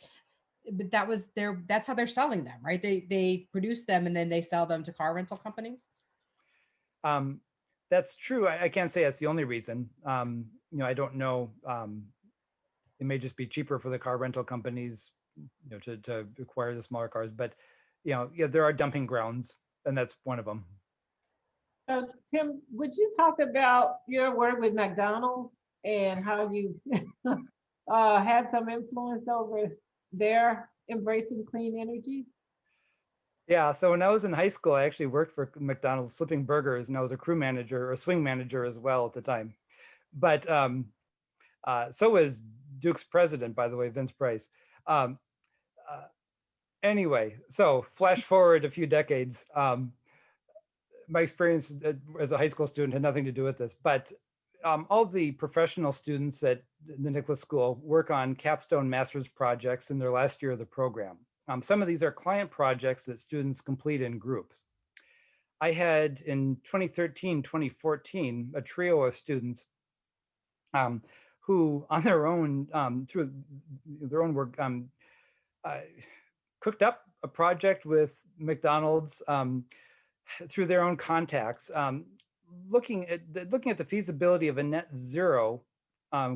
that's how they're selling them, right? They produce them and then they sell them to car rental companies. That's true. I can't say that's the only reason. I don't know. It may just be cheaper for the car rental companies, to acquire the smaller cars, but there are dumping grounds, and that's one of them. Tim, would you talk about your work with McDonald's and how you had some influence over their embracing clean energy? Yeah, so when I was in high school, I actually worked for McDonald's flipping burgers, and I was a crew manager or swing manager as well at the time. But so was Duke's president, by the way, Vince Price. Anyway, so flash forward a few decades. My experience as a high school student had nothing to do with this, but all the professional students at the Nicholas School work on capstone master's projects in their last year of the program. Some of these are client projects that students complete in groups. I had in 2013, 2014, a trio of students who on their own, through their own work, cooked up a project with McDonald's through their own contacts, looking at the feasibility of a net zero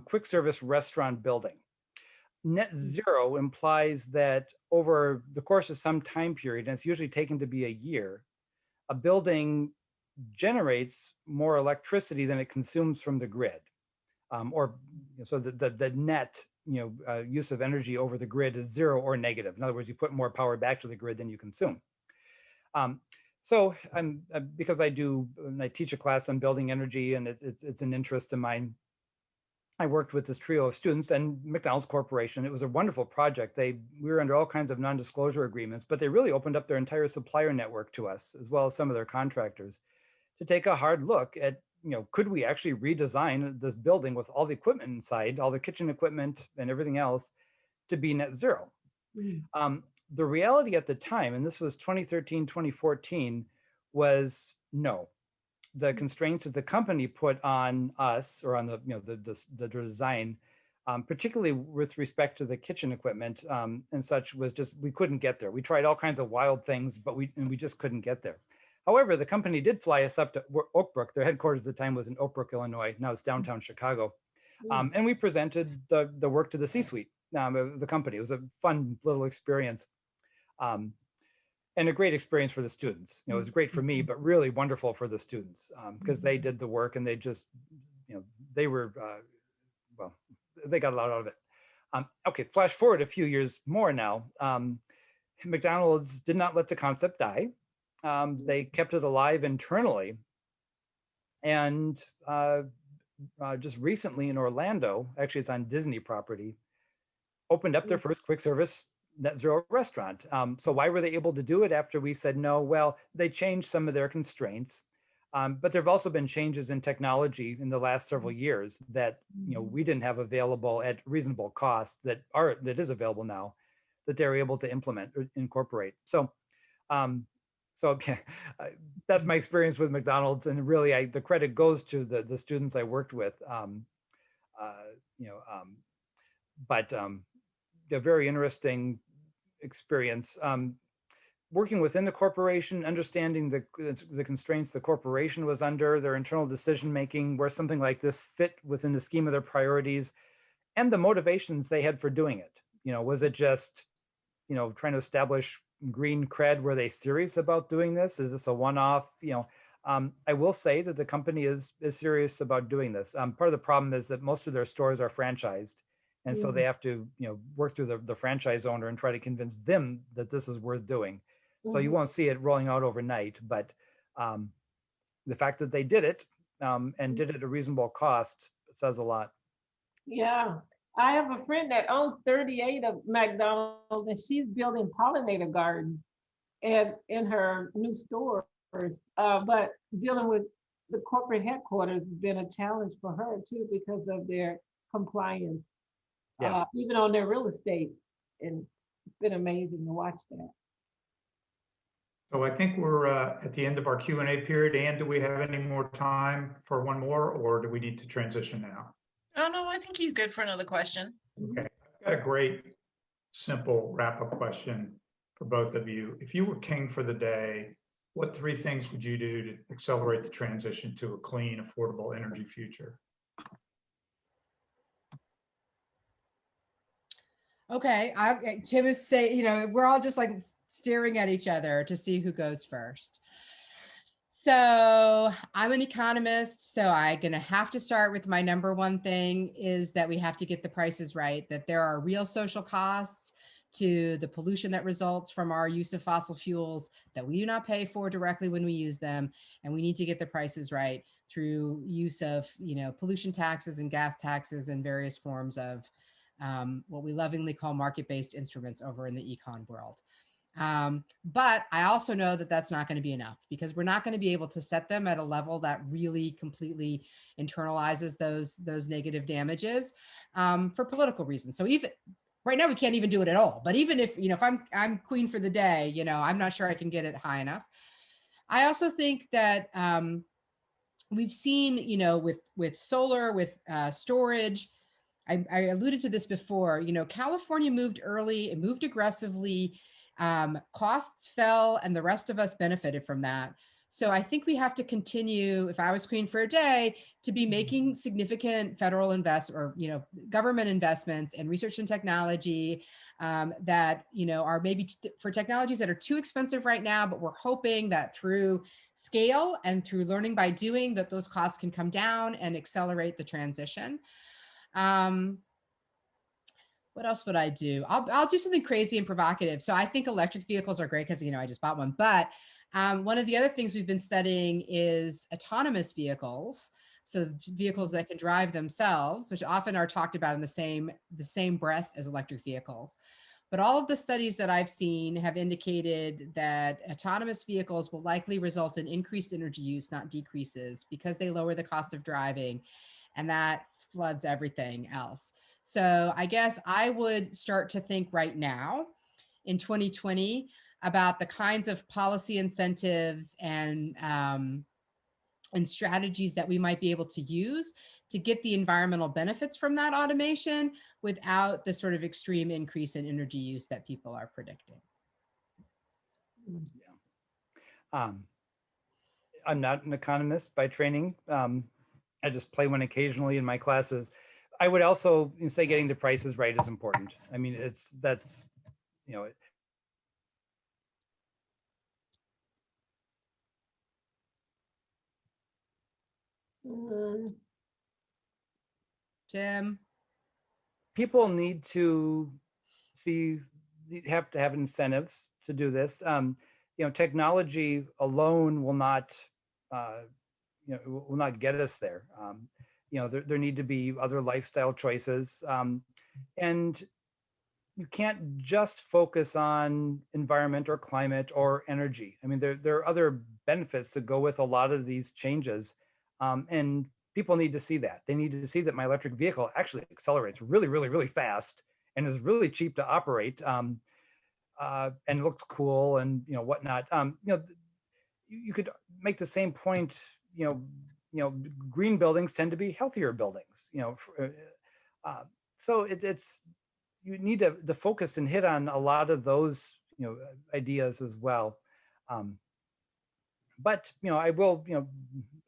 quick service restaurant building. Net zero implies that over the course of some time period, and it's usually taken to be a year, a building generates more electricity than it consumes from the grid, so the net use of energy over the grid is zero or negative. In other words, you put more power back to the grid than you consume. So because I teach a class on building energy, and it's an interest of mine. I worked with this trio of students and McDonald's Corporation. It was a wonderful project. We were under all kinds of non-disclosure agreements, but they really opened up their entire supplier network to us, as well as some of their contractors, to take a hard look at, could we actually redesign this building with all the equipment inside, all the kitchen equipment and everything else, to be net zero? The reality at the time, and this was 2013, 2014, was no. The constraints that the company put on us, or on the design, particularly with respect to the kitchen equipment and such, was just, we couldn't get there. We tried all kinds of wild things, but we just couldn't get there. However, the company did fly us up to Oak Brook. Their headquarters at the time was in Oak Brook, Illinois. Now it's downtown Chicago. And we presented the work to the C-suite of the company. It was a fun little experience. and a great experience for the students. You know, it was great for me, but really wonderful for the students because they did the work and they just, you know, they were, well, they got a lot out of it. Okay, flash forward a few years more now. McDonald's did not let the concept die. They kept it alive internally. And just recently in Orlando, actually it's on Disney property, opened up their first quick service net zero restaurant. So why were they able to do it after we said no? Well, they changed some of their constraints, but there have also been changes in technology in the last several years that we didn't have available at reasonable cost that is available now, that they're able to implement or incorporate. So, that's my experience with McDonald's, and really, the credit goes to the students I worked with. But a very interesting experience. Working within the corporation, understanding the constraints the corporation was under, their internal decision making, where something like this fit within the scheme of their priorities, and the motivations they had for doing it. Was it just trying to establish green cred? Were they serious about doing this? Is this a one-off? I will say that the company is serious about doing this. Part of the problem is that most of their stores are franchised, and so they have to work through the franchise owner and try to convince them that this is worth doing. So you won't see it rolling out overnight, but the fact that they did it and did it at a reasonable cost says a lot. Yeah. I have a friend that owns 38 of McDonald's, and she's building pollinator gardens in her new stores. But dealing with the corporate headquarters has been a challenge for her too, because of their compliance, even on their real estate. And it's been amazing to watch that. So I think we're at the end of our Q&A period. Ann, do we have any more time for one more, or do we need to transition now? Oh, no, I think you're good for another question. Okay, I've got a great, simple wrap-up question for both of you. If you were king for the day, what 3 things would you do to accelerate the transition to a clean, affordable energy future? Okay, Tim is saying, we're all just like staring at each other to see who goes first. So I'm an economist, so I'm going to have to start with my number one thing is that we have to get the prices right, that there are real social costs to the pollution that results from our use of fossil fuels that we do not pay for directly when we use them. And we need to get the prices right through use of, pollution taxes and gas taxes and various forms of what we lovingly call market-based instruments over in the econ world. But I also know that that's not going to be enough, because we're not going to be able to set them at a level that really completely internalizes those negative damages for political reasons. So even right now, we can't even do it at all. But even if I'm queen for the day, I'm not sure I can get it high enough. I also think that we've seen, with solar, with storage. I alluded to this before. California moved early, it moved aggressively. Costs fell, and the rest of us benefited from that. So I think we have to continue, if I was queen for a day, to be making significant federal government investments in research and technology that, are maybe for technologies that are too expensive right now, but we're hoping that through scale and through learning by doing, that those costs can come down and accelerate the transition. What else would I do? I'll do something crazy and provocative. So I think electric vehicles are great because, I just bought one. But one of the other things we've been studying is autonomous vehicles. So vehicles that can drive themselves, which often are talked about in the same breath as electric vehicles. But all of the studies that I've seen have indicated that autonomous vehicles will likely result in increased energy use, not decreases, because they lower the cost of driving, and that floods everything else. So I guess I would start to think right now in 2020 about the kinds of policy incentives and strategies that we might be able to use to get the environmental benefits from that automation without the sort of extreme increase in energy use that people are predicting. Yeah. I'm not an economist by training. I just play one occasionally in my classes. I would also say getting the prices right is important. I mean, that's Mm, Jim? People need to have to have incentives to do this. Technology alone will not, will not get us there. There need to be other lifestyle choices, and you can't just focus on environment or climate or energy. I mean, there are other benefits that go with a lot of these changes, and people need to see that. They need to see that my electric vehicle actually accelerates really, really, really fast and is really cheap to operate, and looks cool and whatnot. You could make the same point. Green buildings tend to be healthier buildings. So it's you need to focus and hit on a lot of those ideas as well. But I will,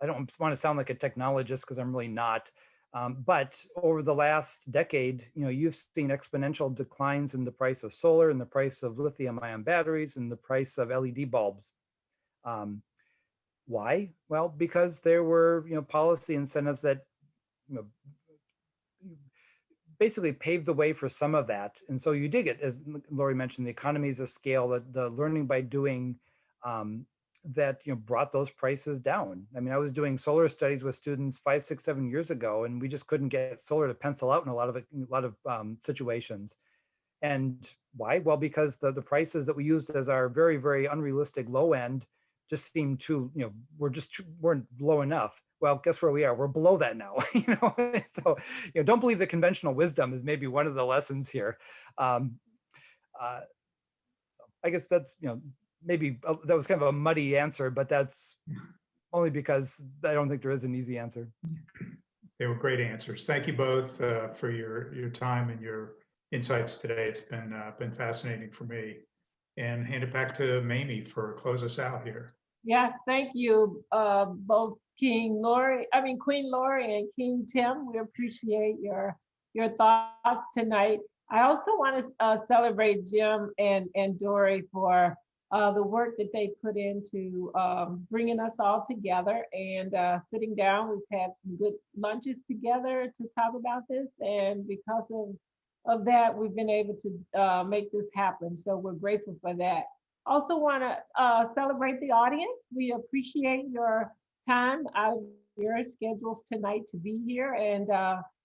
I don't want to sound like a technologist because I'm really not. But over the last decade, you've seen exponential declines in the price of solar and the price of lithium-ion batteries and the price of LED bulbs. Why? Well, because there were policy incentives that basically paved the way for some of that. And so you did get, as Lori mentioned, the economies of scale, the learning by doing, that brought those prices down. I mean, I was doing solar studies with students 5, 6, 7 years ago, and we just couldn't get solar to pencil out in a lot of situations. And why? Well, because the prices that we used as our very, very unrealistic low end just seemed too, weren't low enough. Well, guess where we are? We're below that now. So don't believe that conventional wisdom is maybe one of the lessons here. I guess that's maybe that was kind of a muddy answer, but that's only because I don't think there is an easy answer. They were great answers. Thank you both for your time and your insights today. It's been fascinating for me. And hand it back to Mamie for close us out here. Yes, thank you, both Queen Lori and King Tim. We appreciate your thoughts tonight. I also want to celebrate Jim and Dory for the work that they put into bringing us all together and sitting down. We've had some good lunches together to talk about this, and because of that, we've been able to make this happen. So we're grateful for that. Also want to celebrate the audience. We appreciate your time out of your schedules tonight to be here. And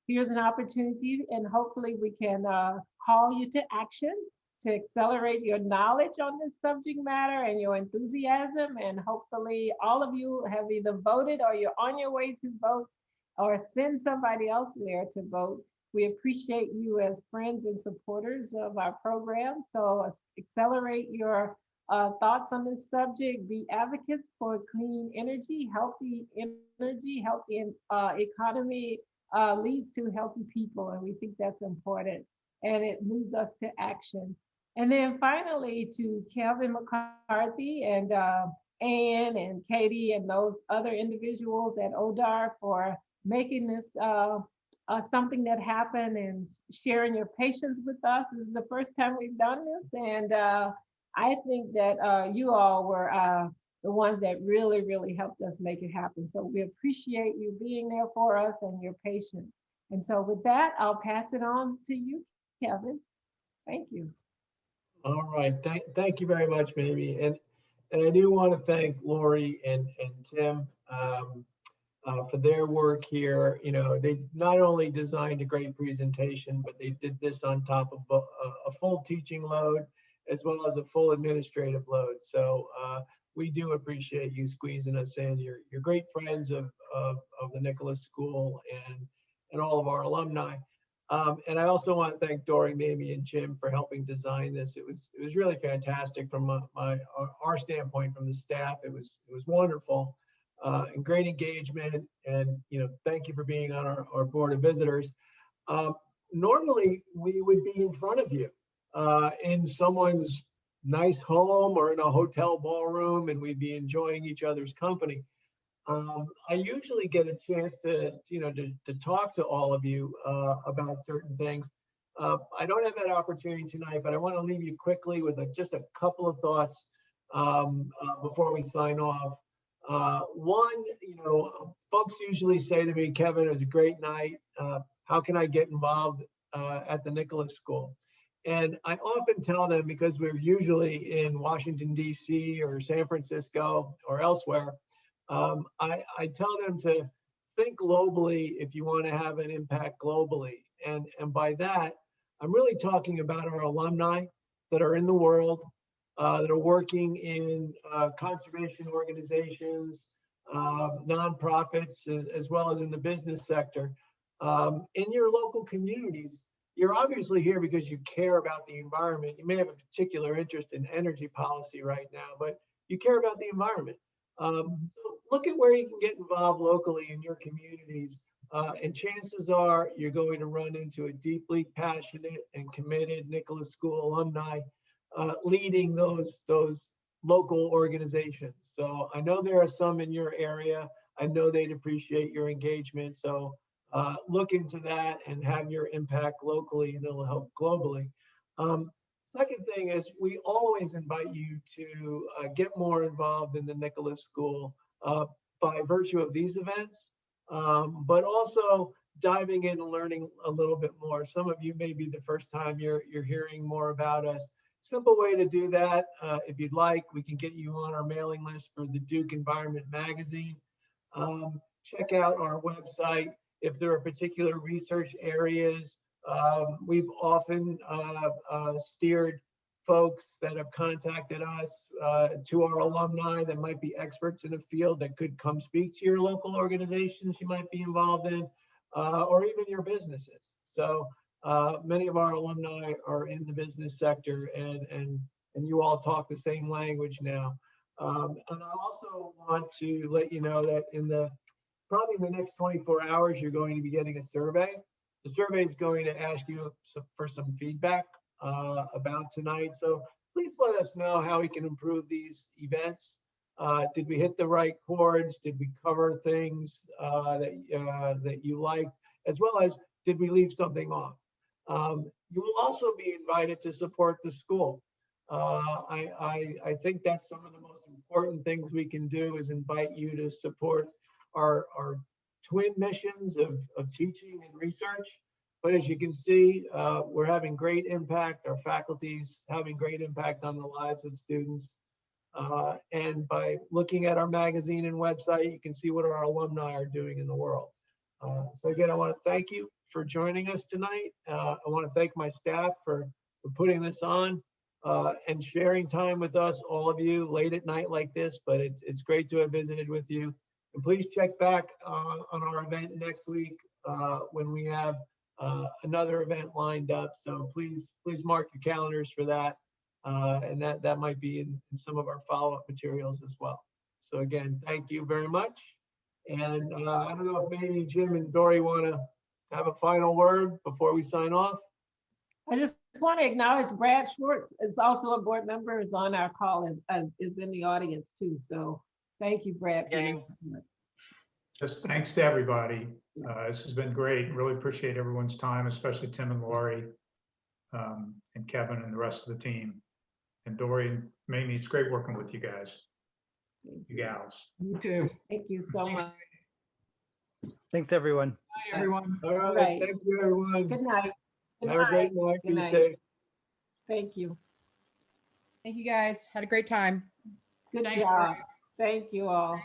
here's an opportunity, and hopefully we can call you to action to accelerate your knowledge on this subject matter and your enthusiasm. And hopefully all of you have either voted or you're on your way to vote, or send somebody else there to vote. We appreciate you as friends and supporters of our program. So accelerate your thoughts on this subject. Be advocates for clean energy, healthy economy leads to healthy people. And we think that's important. And it moves us to action. And then finally to Kevin McCarthy and Ann and Katie and those other individuals at ODAR for making this something that happened and sharing your patience with us. This is the first time we've done this. And I think that you all were the ones that really, really helped us make it happen. So we appreciate you being there for us and your patience. And so with that, I'll pass it on to you, Kevin. Thank you. All right, thank you very much, Mamie. And I do want to thank Lori and Tim for their work here. They not only designed a great presentation, but they did this on top of a full teaching load, as well as a full administrative load. So we do appreciate you squeezing us in. You're great friends of the Nicholas School and all of our alumni. And I also want to thank Dory, Mamie, and Jim for helping design this. It was really fantastic from our standpoint, from the staff. It was wonderful and great engagement. And thank you for being on our board of visitors. Normally, we would be in front of you in someone's nice home or in a hotel ballroom, and we'd be enjoying each other's company. I usually get a chance to talk to all of you about certain things. I don't have that opportunity tonight, but I want to leave you quickly with just a couple of thoughts before we sign off. One, folks usually say to me, Kevin, it was a great night. How can I get involved at the Nicholas School? And I often tell them, because we're usually in Washington, D.C. or San Francisco or elsewhere, I tell them to think globally if you want to have an impact globally. And by that, I'm really talking about our alumni that are in the world, that are working in conservation organizations, nonprofits, as well as in the business sector. In your local communities, you're obviously here because you care about the environment. You may have a particular interest in energy policy right now, but you care about the environment. So look at where you can get involved locally in your communities. And chances are you're going to run into a deeply passionate and committed Nicholas School alumni leading those local organizations. So I know there are some in your area. I know they'd appreciate your engagement. So look into that and have your impact locally, and it'll help globally. Second thing is, we always invite you to get more involved in the Nicholas School by virtue of these events, but also diving in and learning a little bit more. Some of you may be the first time you're hearing more about us. Simple way to do that, if you'd like, we can get you on our mailing list for the Duke Environment Magazine. Check out our website. If there are particular research areas, we've often steered folks that have contacted us to our alumni that might be experts in a field that could come speak to your local organizations you might be involved in, or even your businesses. So many of our alumni are in the business sector, and you all talk the same language now. And I also want to let you know that probably in the next 24 hours, you're going to be getting a survey. The survey is going to ask you for some feedback about tonight. So please let us know how we can improve these events. Did we hit the right chords? Did we cover things that you liked? As well as, did we leave something off? You will also be invited to support the school. I think that's some of the most important things we can do, is invite you to support our twin missions of teaching and research. But as you can see, we're having great impact. Our faculty's having great impact on the lives of students. And by looking at our magazine and website, you can see what our alumni are doing in the world. So again, I want to thank you for joining us tonight. I want to thank my staff for putting this on and sharing time with us, all of you, late at night like this, but it's great to have visited with you. And please check back on our event next week when we have another event lined up. So please mark your calendars for that. And that might be in some of our follow-up materials as well. So again, thank you very much. And I don't know if maybe Jim and Dory want to have a final word before we sign off. I just want to acknowledge Brad Schwartz is also a board member, is on our call, and is in the audience too. So thank you, Brad. Just thanks to everybody. This has been great. Really appreciate everyone's time, especially Tim and Lori, and Kevin and the rest of the team. And Dory and Mamie, it's great working with you guys, you gals. You too. Thank you so much. Thanks, everyone. Bye, everyone. All right. Right. Thank you, everyone. Good night. Good Have a great night. Good Be night. safe. Thank you. Thank you, guys. Had a great time. Good Thanks, job. Thank you all.